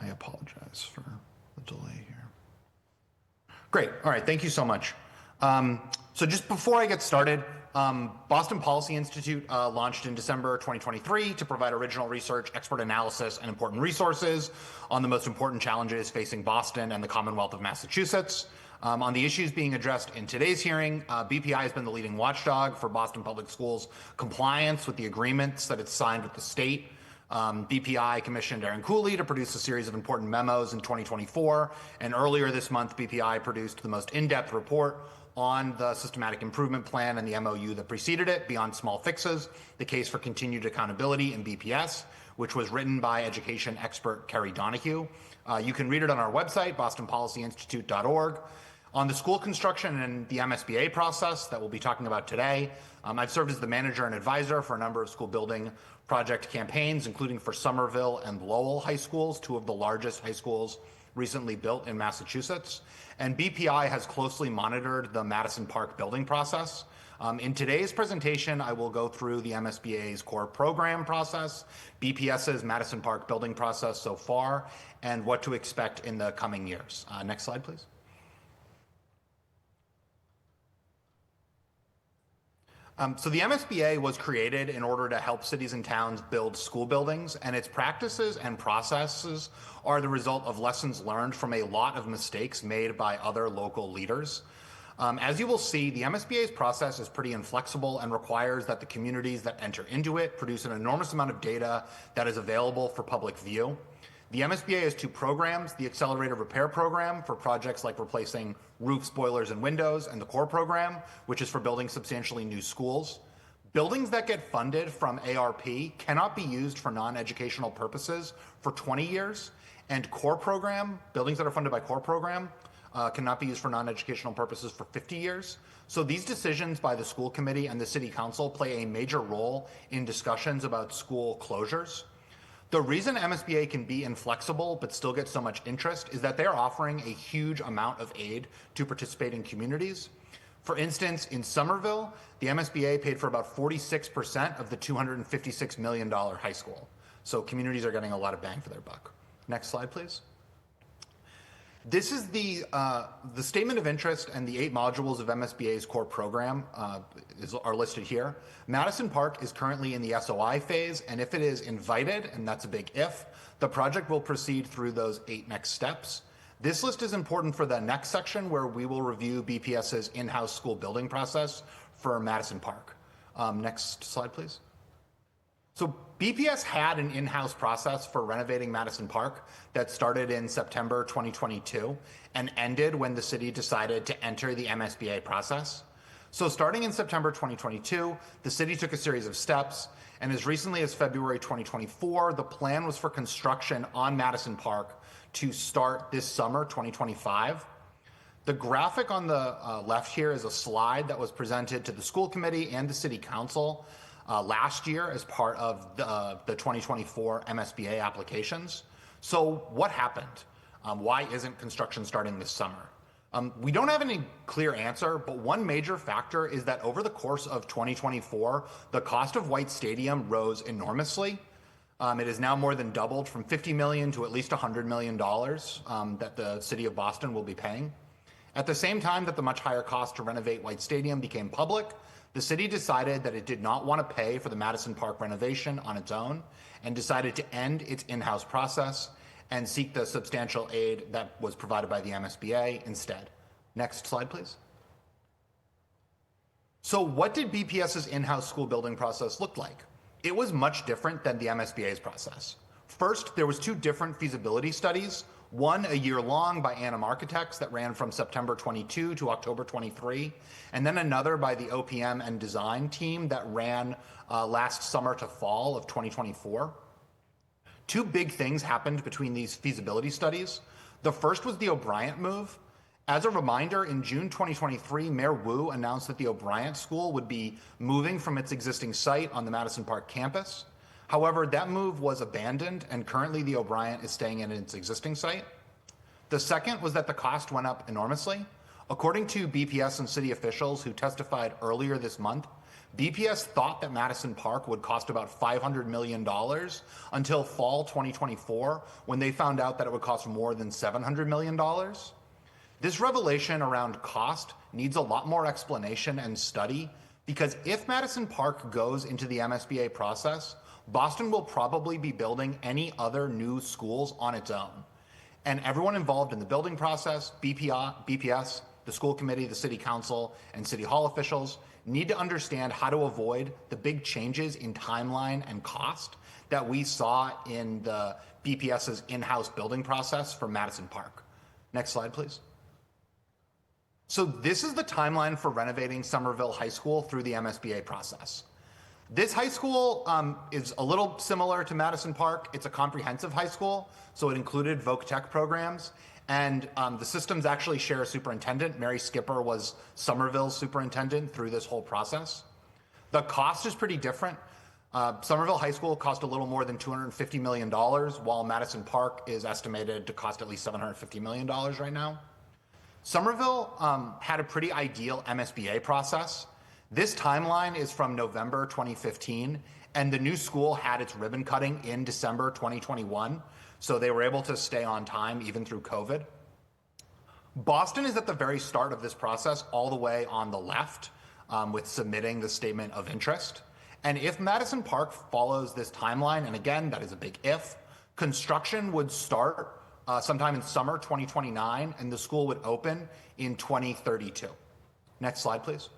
I apologize for the delay here. Great. All right. Thank you so much. So just before I get started, Boston Policy Institute launched in December 2023 to provide original research, expert analysis, and important resources on the most important challenges facing Boston and the Commonwealth of Massachusetts. On the issues being addressed in today's hearing, BPI has been the leading watchdog for Boston Public Schools compliance with the agreements that it's signed with the state. BPI commissioned Aaron Cooley to produce a series of important memos in 2024, and earlier this month, BPI produced the most in-depth report on the systematic improvement plan and the MOU that preceded it, Beyond Small Fixes, the case for continued accountability in BPS, which was written by education expert Kerry Donahue. You can read it on our website, bostonpolicyinstitute.org. On the school construction and the MSBA process that we'll be talking about today, I've served as the manager and advisor for a number of school building project campaigns, including for Somerville and Lowell high schools, two of the largest high schools recently built in Massachusetts. And BPI has closely monitored the Madison Park building process. In today's presentation, I will go through the MSBA's core program process, BPS's Madison Park building process so far, and what to expect in the coming years. Next slide, please. So the MSBA was created in order to help cities and towns build school buildings, and its practices and processes are the result of lessons learned from a lot of mistakes made by other local leaders. As you will see, the MSBA's process is pretty inflexible and requires that the communities that enter into it produce an enormous amount of data that is available for public view. The MSBA has two programs, the Accelerated Repair Program for projects like replacing roofs, boilers, and windows, and the Core Program, which is for building substantially new schools. Buildings that get funded from ARP cannot be used for non-educational purposes for 20 years, and Core Program, buildings that are funded by Core Program, cannot be used for non-educational purposes for 50 years. So these decisions by the school committee and the city council play a major role in discussions about school closures. The reason MSBA can be inflexible but still get so much interest is that they're offering a huge amount of aid to participating communities. For instance, in Somerville, the MSBA paid for about 46% of the $256 million high school. So communities are getting a lot of bang for their buck. Next slide, please. This is the statement of interest and the 8 modules of MSBA's core program are listed here. Madison Park is currently in the SOI phase, and if it is invited, and that's a big if, the project will proceed through those 8 next steps. This list is important for the next section where we will review BPS's in-house school building process for Madison Park. Next slide, please. So BPS had an in-house process for renovating Madison Park that started in September 2022 and ended when the city decided to enter the MSBA process. So starting in September 2022, the city took a series of steps, and as recently as February 2024, the plan was for construction on Madison Park to start this summer, 2025. The graphic on the left here is a slide that was presented to the school committee and the city council last year as part of the 2024 MSBA applications. So what happened? Why isn't construction starting this summer? We don't have any clear answer, but one major factor is that over the course of 2024, the cost of White Stadium rose enormously. It has now more than doubled from $50 million to at least $100 million that the city of Boston will be paying. At the same time that the much higher cost to renovate White Stadium became public, the city decided that it did not want to pay for the Madison Park renovation on its own and decided to end its in-house process and seek the substantial aid that was provided by the MSBA instead. Next slide, please. So what did BPS's in-house school building process look like? It was much different than the MSBA's process. First, there was 2 different feasibility studies, One a year long by Annam Architects that ran from September 22 to October 23, and then another by the OPM and design team that ran last summer to fall of 2024. Two big things happened between these feasibility studies. The first was the O'Brien move. As a reminder, in June 2023, Mayor Wu announced that the O'Brien School would be moving from its existing site on the Madison Park campus. However, that move was abandoned, and currently the O'Brien is staying in its existing site. The second was that the cost went up enormously. According to BPS and city officials who testified earlier this month, BPS thought that Madison Park would cost about $500 million until fall 2024, when they found out that it would cost more than $700 million. This revelation around cost needs a lot more explanation and study, because if Madison Park goes into the MSBA process, Boston will probably be building any other new schools on its own. And everyone involved in the building process, BPS, the school committee, the city council, and city hall officials need to understand how to avoid the big changes in timeline and cost that we saw in the BPS's in-house building process for Madison Park. Next slide, please. So this is the timeline for renovating Somerville High School through the MSBA process. This high school is a little similar to Madison Park. It's a comprehensive high school, so it included voc tech programs, and the systems actually share a superintendent. Mary Skipper was Somerville's superintendent through this whole process. The cost is pretty different. Somerville High School cost a little more than $250 million, while Madison Park is estimated to cost at least $750 million right now. Somerville had a pretty ideal MSBA process. This timeline is from November 2015, and the new school had its ribbon cutting in December 2021, so they were able to stay on time even through COVID. Boston is at the very start of this process, all the way on the left, with submitting the statement of interest. And if Madison Park follows this timeline, and again, that is a big if, construction would start sometime in summer 2029, and the school would open in 2032. Next slide, please.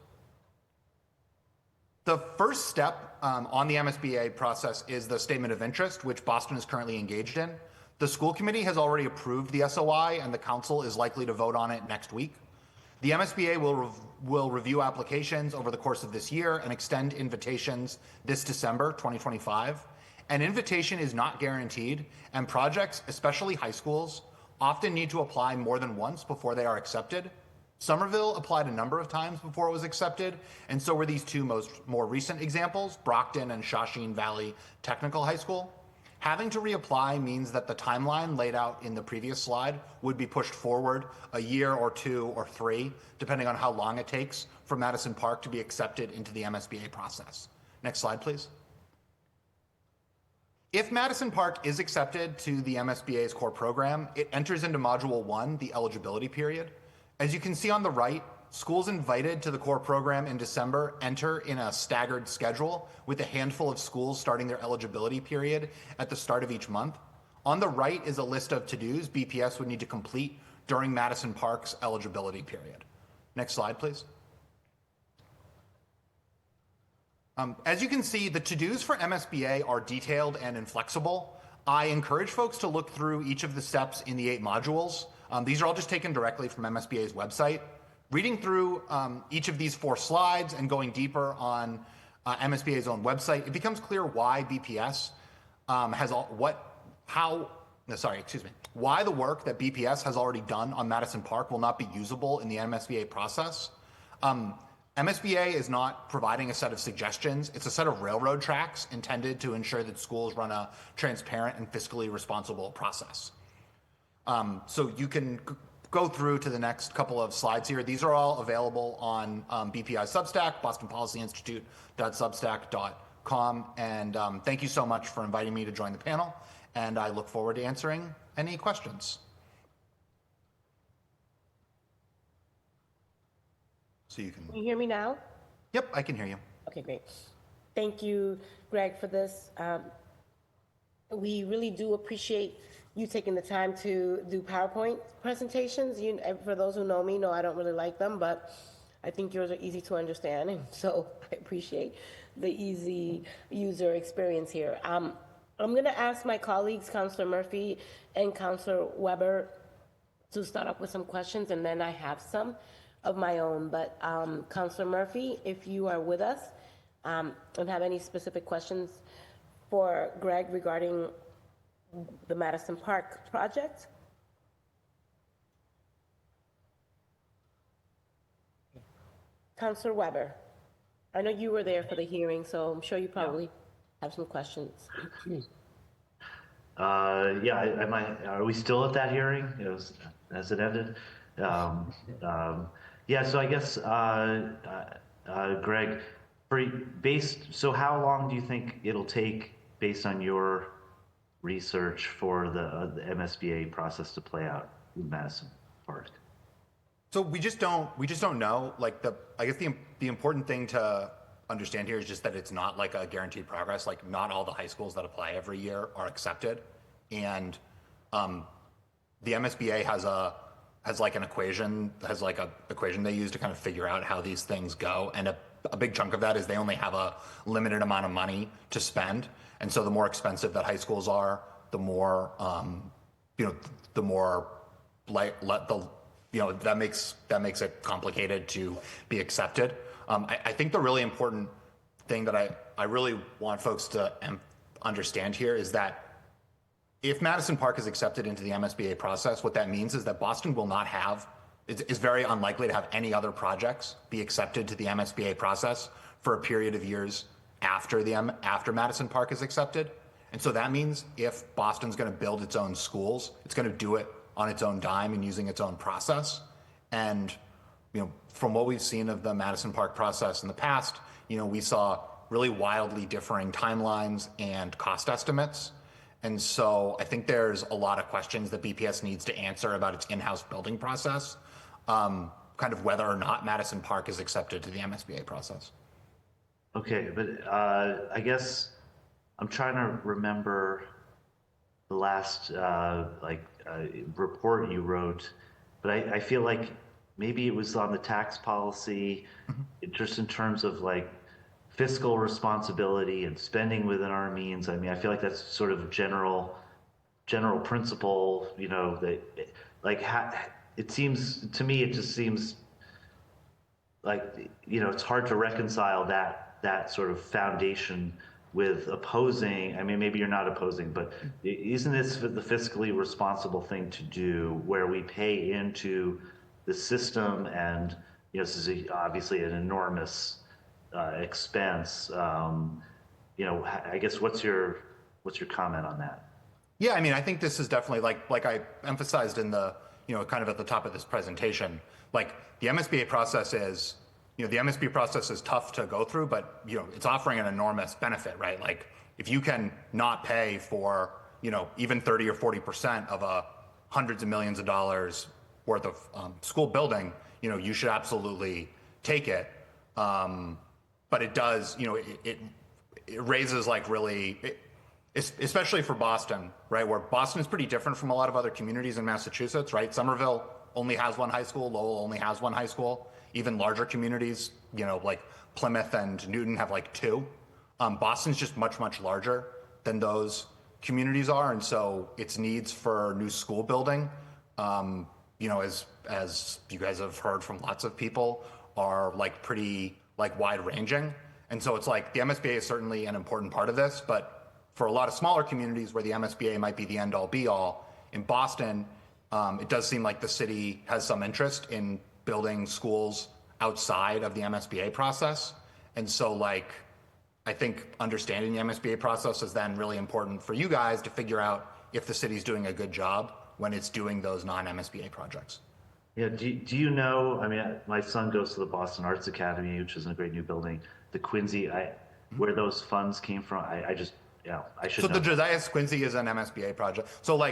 The first step on the MSBA process is the statement of interest, which Boston is currently engaged in. The school committee has already approved the SOI, and the council is likely to vote on it next week. The MSBA will review applications over the course of this year and extend invitations this December 2025. An invitation is not guaranteed, and projects, especially high schools, often need to apply more than once before they are accepted. Somerville applied a number of times before it was accepted, and so were these two more recent examples, Brockton and Shawsheen Valley Technical High School. Having to reapply means that the timeline laid out in the previous slide would be pushed forward a year or two or three, depending on how long it takes for Madison Park to be accepted into the MSBA process. Next slide, please. If Madison Park is accepted to the MSBA's core program, it enters into Module 1, the eligibility period. As you can see on the right, schools invited to the core program in December enter in a staggered schedule, with a handful of schools starting their eligibility period at the start of each month. On the right is a list of to-dos BPS would need to complete during Madison Park's eligibility period. Next slide, please. As you can see, the to-dos for MSBA are detailed and inflexible. I encourage folks to look through each of the steps in the 8 modules. These are all just taken directly from MSBA's website. Reading through each of these 4 slides and going deeper on MSBA's own website, it becomes clear why BPS why the work that BPS has already done on Madison Park will not be usable in the MSBA process. MSBA is not providing a set of suggestions. It's a set of railroad tracks intended to ensure that schools run a transparent and fiscally responsible process. So you can go through to the next couple of slides here. These are all available on BPI's Substack, bostonpolicyinstitute.substack.com. And thank you so much for inviting me to join the panel. And I look forward to answering any questions. So you can hear me now? Yep, I can hear you. Okay, great. Thank you, Greg, for this. We really do appreciate you taking the time to do PowerPoint presentations. For those who know me, know I don't really like them, but I think yours are easy to understand, and so I appreciate the easy user experience here. I'm going to ask my colleagues, Counselor Murphy and Counselor Weber, to start off with some questions, and then I have some of my own. But Counselor Murphy, if you are with us and have any specific questions for Greg regarding the Madison Park project. Counselor Weber, I know you were there for the hearing, so I'm sure you probably have some questions. Yeah, are we still at that hearing? Has it ended? Yeah, so I guess, Greg, so how long do you think it'll take, based on your research, for the MSBA process to play out in Madison Park? So we just don't know. Like I guess the important thing to understand here is just that it's not like a guaranteed progress. Like not all the high schools that apply every year are accepted, and the MSBA has like an equation they use to kind of figure out how these things go, and a big chunk of that is they only have a limited amount of money to spend, and so the more expensive that high schools are, the more the more that makes it complicated to be accepted. I think the really important thing that I really want folks to understand here is that if Madison Park is accepted into the MSBA process, what that means is that Boston will not have, is very unlikely to have any other projects be accepted to the MSBA process for a period of years after Madison Park is accepted. And so that means if Boston's going to build its own schools, it's going to do it on its own dime and using its own process. And from what we've seen of the Madison Park process in the past, we saw really wildly differing timelines and cost estimates. And so I think there's a lot of questions that BPS needs to answer about its in-house building process, kind of whether or not Madison Park is accepted to the MSBA process. Okay, but I guess I'm trying to remember the last report you wrote, but I feel like maybe it was on the tax policy, just in terms of like fiscal responsibility and spending within our means. I mean, I feel like that's sort of a general principle, that it seems to me, it just seems like, it's hard to reconcile that sort of foundation with opposing. I mean, maybe you're not opposing, but isn't this the fiscally responsible thing to do, where we pay into the system, and this is obviously an enormous expense. I guess what's your comment on that? Yeah, I mean, I think this is definitely like I emphasized in the kind of at the top of this presentation. Like the MSBA process is the MSBA process is tough to go through, but it's offering an enormous benefit, right? Like if you can not pay for even 30 or 40% of a hundreds of millions of dollars worth of school building, you should absolutely take it. But it does, it raises especially for Boston, right? Where Boston is pretty different from a lot of other communities in Massachusetts, right? Somerville only has one high school, Lowell only has one high school. Even larger communities, like Plymouth and Newton have like two. Boston's just much, much larger than those communities are. And so its needs for new school building, as you guys have heard from lots of people, are pretty wide ranging. And so it's like the MSBA is certainly an important part of this, but for a lot of smaller communities where the MSBA might be the end all be all, in Boston, it does seem like the city has some interest in building schools outside of the MSBA process. And so I think understanding the MSBA process is then really important for you guys to figure out if the city's doing a good job when it's doing those non-MSBA projects. Yeah, do you know, I mean, my son goes to the Boston Arts Academy, which is a great new building. The Quincy, where those funds came from, I should know. So the Josiah Quincy is an MSBA project. So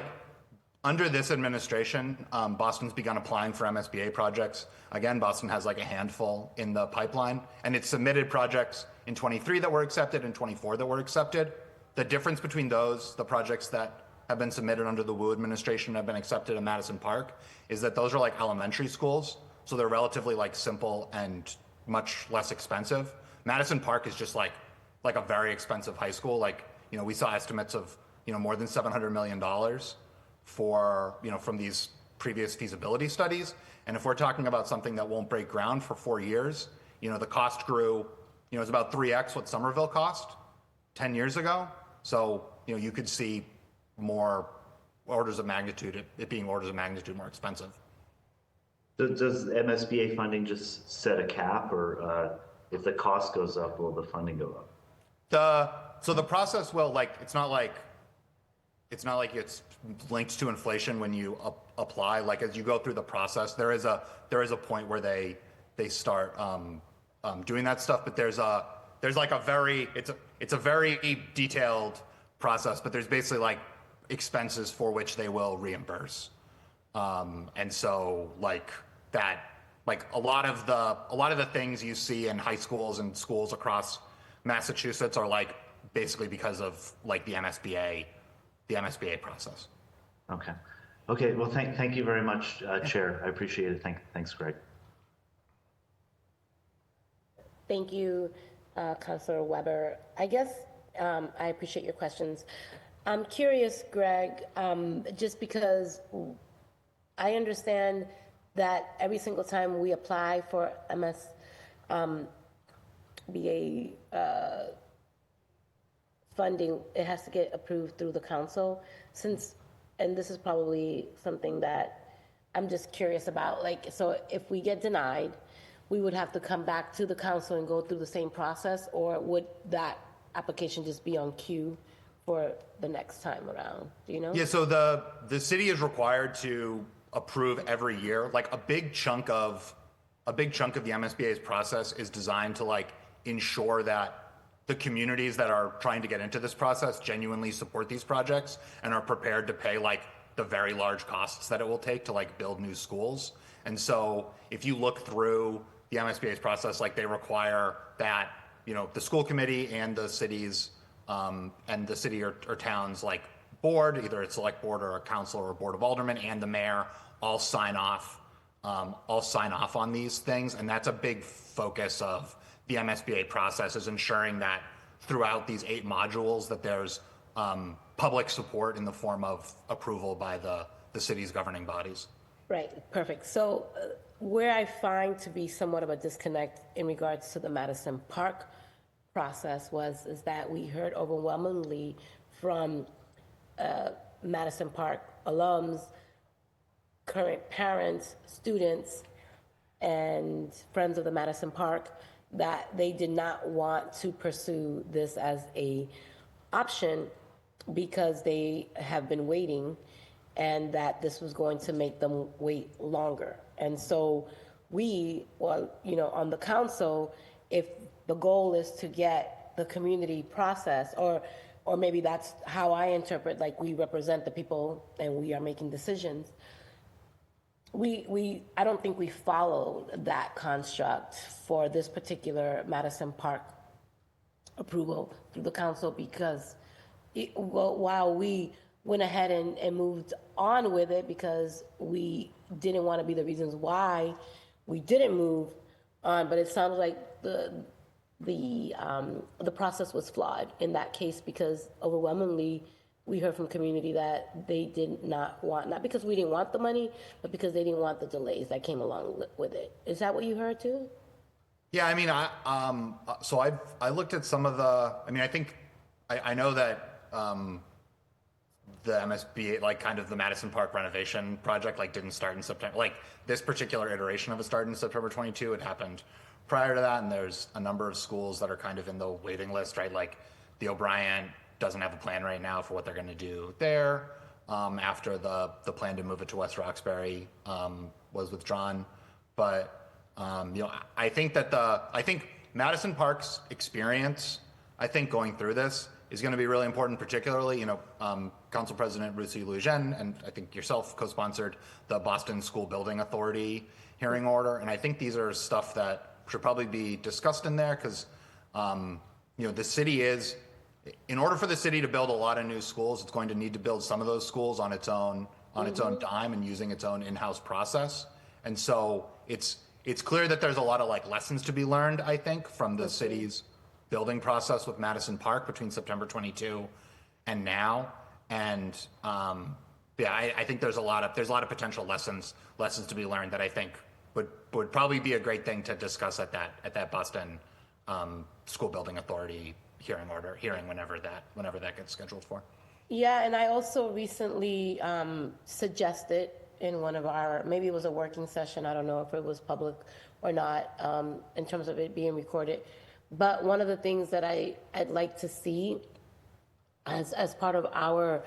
under this administration, Boston's begun applying for MSBA projects. Again, Boston has a handful in the pipeline, and it submitted projects in 23 that were accepted and 24 that were accepted. The difference between the projects that have been submitted under the Wu administration have been accepted in Madison Park, is that those are elementary schools. So they're relatively simple and much less expensive. Madison Park is just like a very expensive high school. we saw estimates of, more than $700 million for, from these previous feasibility studies. And if we're talking about something that won't break ground for 4 years, the cost grew, it's about 3x what Somerville cost 10 years ago. So, you could see more orders of magnitude, it being orders of magnitude more expensive. Does MSBA funding just set a cap, or if the cost goes up, will the funding go up? So the process will, it's not like it's linked to inflation when you apply. Like, as you go through the process, there is a point where they start doing that stuff. But it's a very detailed process. But there's basically like expenses for which they will reimburse. And so a lot of the things you see in high schools and schools across Massachusetts are basically because of the MSBA process. Okay. Well, thank you very much, Chair. I appreciate it. Thanks, Greg. Thank you, Councilor Weber. I guess I appreciate your questions. I'm curious, Greg, just because I understand that every single time we apply for MSBA funding, it has to get approved through the council. And this is probably something that I'm just curious about. So if we get denied, we would have to come back to the council and go through the same process, or would that application just be on queue for the next time around? Do you know? Yeah, so the city is required to approve every year. A big chunk of the MSBA's process is designed to ensure that the communities that are trying to get into this process genuinely support these projects and are prepared to pay the very large costs that it will take to build new schools. And so if you look through the MSBA's process, they require that, the school committee and the cities and the city or town's board, either a select board or a council or a board of aldermen, and the mayor all sign off on these things. And that's a big focus of the MSBA process, is ensuring that throughout these 8 modules that there's public support in the form of approval by the city's governing bodies. Right, perfect. So where I find to be somewhat of a disconnect in regards to the Madison Park process is that we heard overwhelmingly from Madison Park alums, current parents, students, and friends of the Madison Park that they did not want to pursue this as a option because they have been waiting, and that this was going to make them wait longer. And so on the council, if the goal is to get the community process, or maybe that's how I interpret, we represent the people and we are making decisions. I don't think we followed that construct for this particular Madison Park approval through the council, because while we went ahead and moved on with it because we didn't want to be the reasons why we didn't move on, but it sounded like the process was flawed in that case, because overwhelmingly we heard from community that they did not want, not because we didn't want the money, but because they didn't want the delays that came along with it. Is that what you heard too? Yeah, I mean, so I looked at some of the, I know that the MSBA, kind of the Madison Park renovation project, didn't start in September. This particular iteration of it started in September 22. It happened prior to that, and there's a number of schools that are kind of in the waiting list, right? The O'Brien doesn't have a plan right now for what they're going to do there after the plan to move it to West Roxbury was withdrawn. But I think Madison Park's experience, going through this is going to be really important, particularly, Council President Ruthie Lujan and I think yourself co-sponsored the Boston School Building Authority hearing order. And I think these are stuff that should probably be discussed in there, because, the city is, in order for the city to build a lot of new schools, it's going to need to build some of those schools on its own dime and using its own in-house process. And so it's clear that there's a lot of lessons to be learned, I think, from the city's building process with Madison Park between September 22 and now. And yeah, I think there's a lot of potential lessons to be learned that I think would probably be a great thing to discuss at that Boston School Building Authority hearing whenever that gets scheduled for. Yeah, and I also recently suggested in one of our, maybe it was a working session, I don't know if it was public or not, in terms of it being recorded, but one of the things that I'd like to see as part of our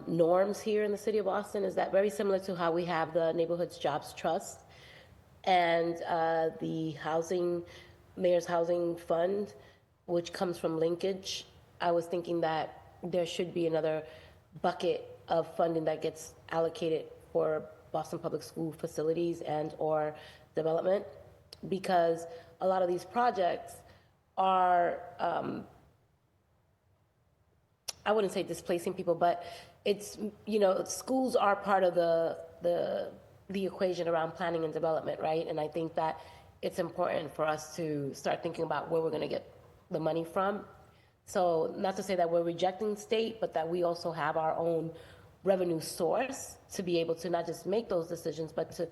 norms here in the city of Boston is that, very similar to how we have the Neighborhoods Jobs Trust and the Mayor's Housing Fund, which comes from linkage. I was thinking that there should be another bucket of funding that gets allocated for Boston Public School facilities and or development, because a lot of these projects are, I wouldn't say displacing people, but it's, schools are part of the equation around planning and development, right? And I think that it's important for us to start thinking about where we're going to get the money from. So not to say that we're rejecting state, but that we also have our own revenue source to be able to not just make those decisions, but to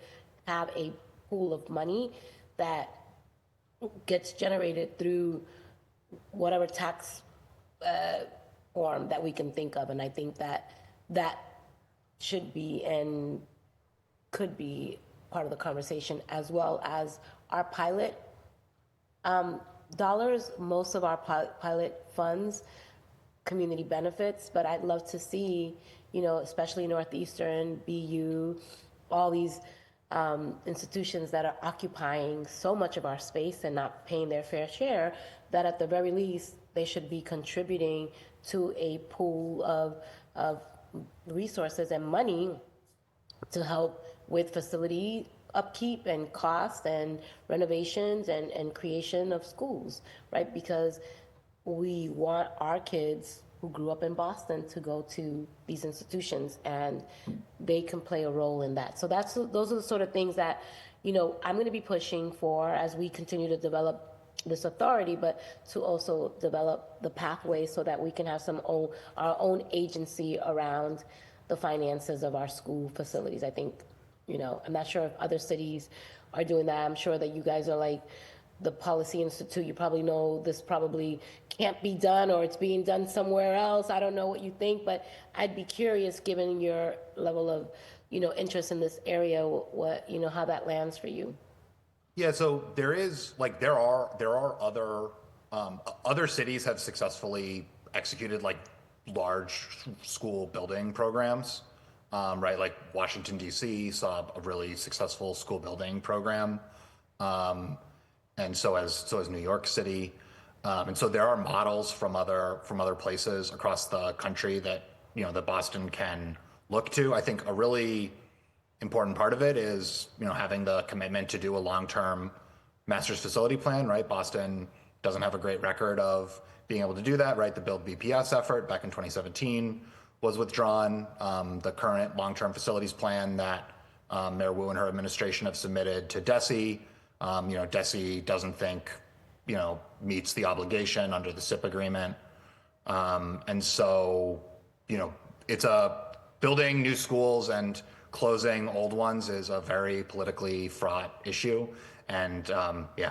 have a pool of money that gets generated through whatever tax form that we can think of. And I think that should be and could be part of the conversation, as well as our pilot dollars. Most of our pilot funds community benefits, but I'd love to see, especially Northeastern, BU, all these institutions that are occupying so much of our space and not paying their fair share, that at the very least, they should be contributing to a pool of resources and money to help with facility upkeep and cost and renovations and creation of schools, right? Because we want our kids who grew up in Boston to go to these institutions, and they can play a role in that. So those are the sort of things that, I'm going to be pushing for as we continue to develop this authority, but to also develop the pathway so that we can have our own agency around the finances of our school facilities. I think, I'm not sure if other cities are doing that. I'm sure that you guys are like the Policy Institute. You probably know this probably can't be done, or it's being done somewhere else. I don't know what you think, but I'd be curious, given your level of, interest in this area, what, how that lands for you. Yeah, so there are other cities have successfully executed large school building programs, right? Like Washington D.C. saw a really successful school building program, and so has New York City, and so there are models from other places across the country that that Boston can look to. I think a really important part of it is, having the commitment to do a long-term master's facility plan, right? Boston doesn't have a great record of being able to do that, right? The Build BPS effort back in 2017 was withdrawn. The current long-term facilities plan that Mayor Wu and her administration have submitted to DESE, DESE doesn't think, meets the obligation under the SIP agreement. And so, it's building new schools and closing old ones is a very politically fraught issue, and I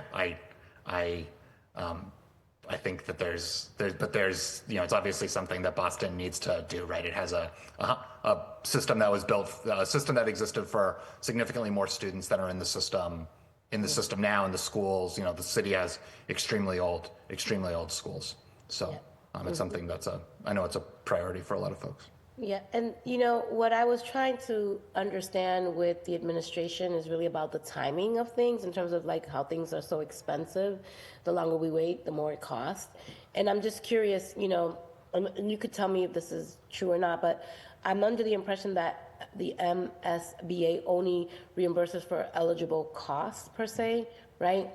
think that there's it's obviously something that Boston needs to do, right? It has a system that was built, a system that existed for significantly more students than are in the system now in the schools. The city has extremely old schools, so it's something that's I know it's a priority for a lot of folks. Yeah, and what I was trying to understand with the administration is really about the timing of things, in terms of how things are so expensive. The longer we wait, the more it costs. And I'm just curious, and you could tell me if this is true or not, but I'm under the impression that the MSBA only reimburses for eligible costs per se, right?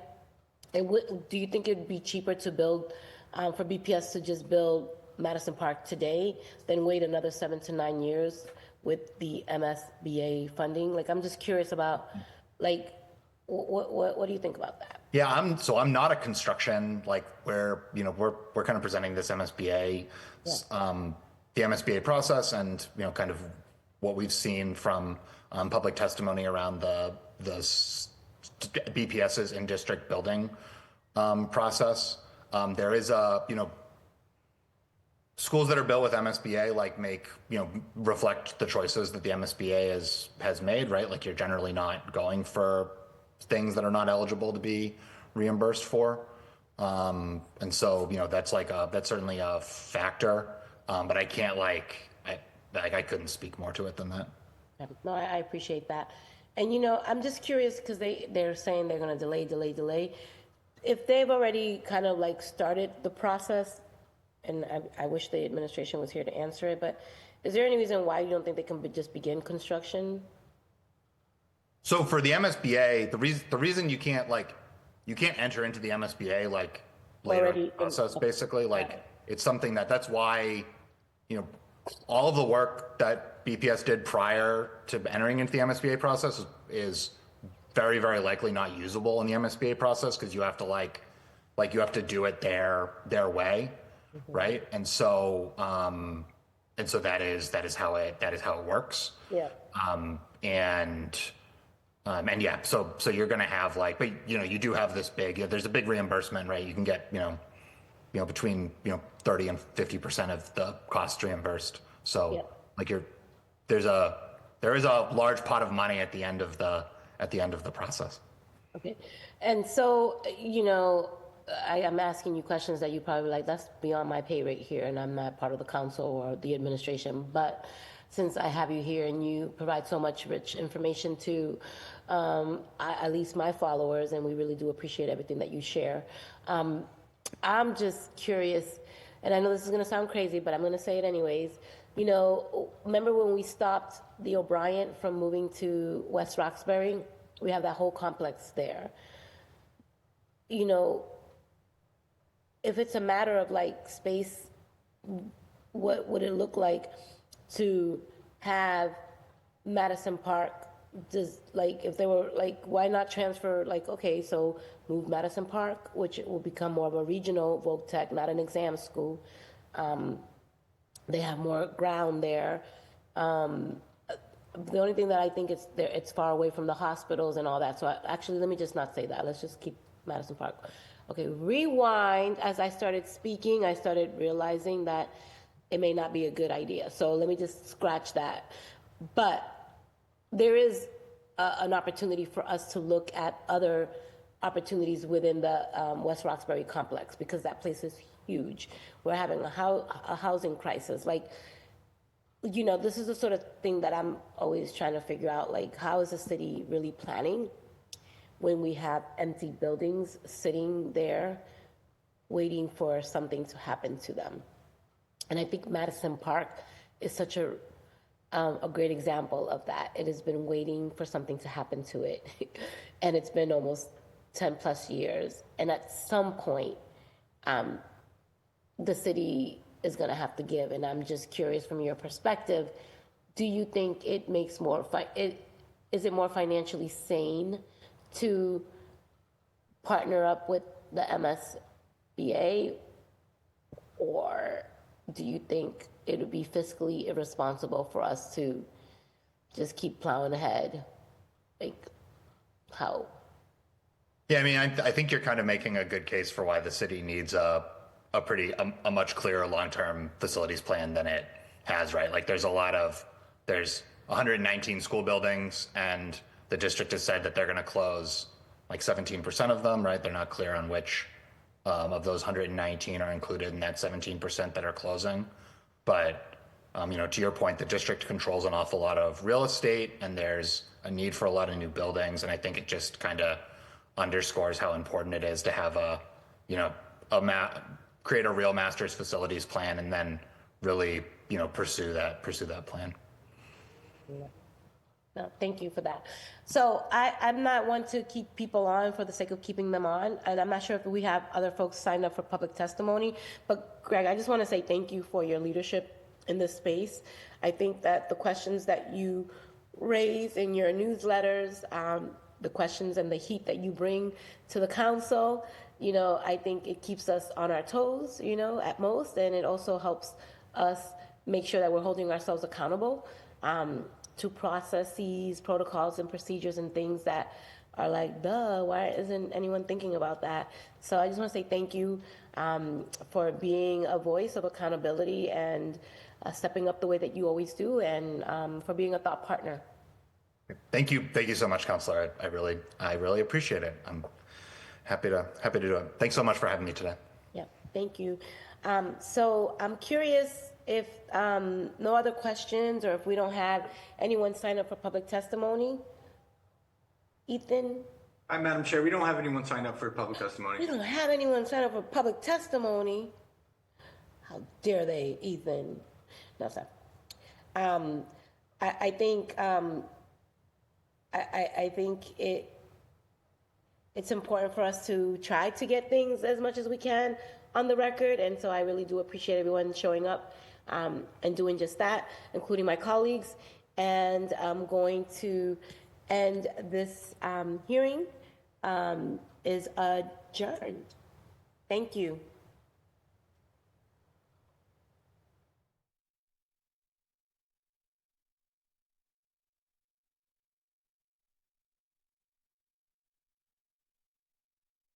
Do you think it'd be cheaper to build, for BPS to just build Madison Park today than wait another 7 to 9 years with the MSBA funding? I'm just curious about, what do you think about that? Yeah, I'm not a construction, like we're kind of presenting this MSBA, the MSBA process and, kind of what we've seen from public testimony around BPS's in-district building process. There is schools that are built with MSBA reflect the choices that the MSBA has made, right? Like you're generally not going for things that are not eligible to be reimbursed for. And so, that's certainly a factor. But I can't I couldn't speak more to it than that. No, I appreciate that. And, I'm just curious because they're saying they're going to delay. If they've already kind of started the process, and I wish the administration was here to answer it, but is there any reason why you don't think they can just begin construction? So for the MSBA, the reason you can't enter into the MSBA later in the process, basically, it's something that's why, all of the work that BPS did prior to entering into the MSBA process is very, very likely not usable in the MSBA process because you have to you have to do it their way, right? And so that is how it works. Yeah. And yeah, so you're going to have but you do have this there's a big reimbursement, right? You can get, between, 30 and 50% of the cost reimbursed. So there is a large pot of money at the end of the process. Okay. And so, I am asking you questions that you probably that's beyond my pay rate here, and I'm not part of the council or the administration, but since I have you here and you provide so much rich information to at least my followers, and we really do appreciate everything that you share. I'm just curious, and I know this is going to sound crazy, but I'm going to say it anyways. Remember when we stopped the O'Brien from moving to West Roxbury? We have that whole complex there. If it's a matter of space, what would it look like to have Madison Park just if they were why not transfer okay, so move Madison Park, which will become more of a regional voc tech, not an exam school. They have more ground there. The only thing that I think it's far away from the hospitals and all that. So actually, let me just not say that. Let's just keep Madison Park. Okay, rewind. As I started speaking, I started realizing that it may not be a good idea. So let me just scratch that. But there is an opportunity for us to look at other opportunities within the West Roxbury complex because that place is huge. We're having a housing crisis. This is the sort of thing that I'm always trying to figure out. How is the city really planning when we have empty buildings sitting there waiting for something to happen to them? And I think Madison Park is such a great example of that. It has been waiting for something to happen to it. And it's been almost 10 plus years. And at some point, the city is going to have to give. And I'm just curious from your perspective, do you think it makes is it more financially sane to partner up with the MSBA, or do you think it would be fiscally irresponsible for us to just keep plowing ahead? How? Yeah, I mean, I think you're kind of making a good case for why the city needs a much clearer long-term facilities plan than it has, right? There's 119 school buildings, and the district has said that they're going to close 17% of them, right? They're not clear on which of those 119 are included in that 17% that are closing. But, to your point, the district controls an awful lot of real estate, and there's a need for a lot of new buildings. And I think it just kind of underscores how important it is to have create a real master's facilities plan and then really, pursue that plan. Yeah. No, thank you for that. So I'm not one to keep people on for the sake of keeping them on, and I'm not sure if we have other folks signed up for public testimony, but Greg, I just want to say thank you for your leadership in this space. I think that the questions that you raise in your newsletters the questions and the heat that you bring to the council. You know, I think it keeps us on our toes, you know, at most, and it also helps us make sure that we're holding ourselves accountable to processes, protocols, and procedures and things that are like, duh, why isn't anyone thinking about that? So I just want to say thank you for being a voice of accountability and stepping up the way that you always do, and for being a thought partner. Thank you so much, Counselor. I really appreciate it. I'm happy to do it. Thanks so much for having me today. Yeah, thank you. So I'm curious if no other questions, or if we don't have anyone sign up for public testimony. Ethan? Hi, Madam Chair. We don't have anyone signed up for public We testimony. don't have anyone sign up for public testimony. How dare they, Ethan? No, sorry. I think I think it's important for us to try to get things as much as we can on the record, and so I really do appreciate everyone showing up and doing just that, including my colleagues. And I'm going to end this hearing is adjourned. Thank you.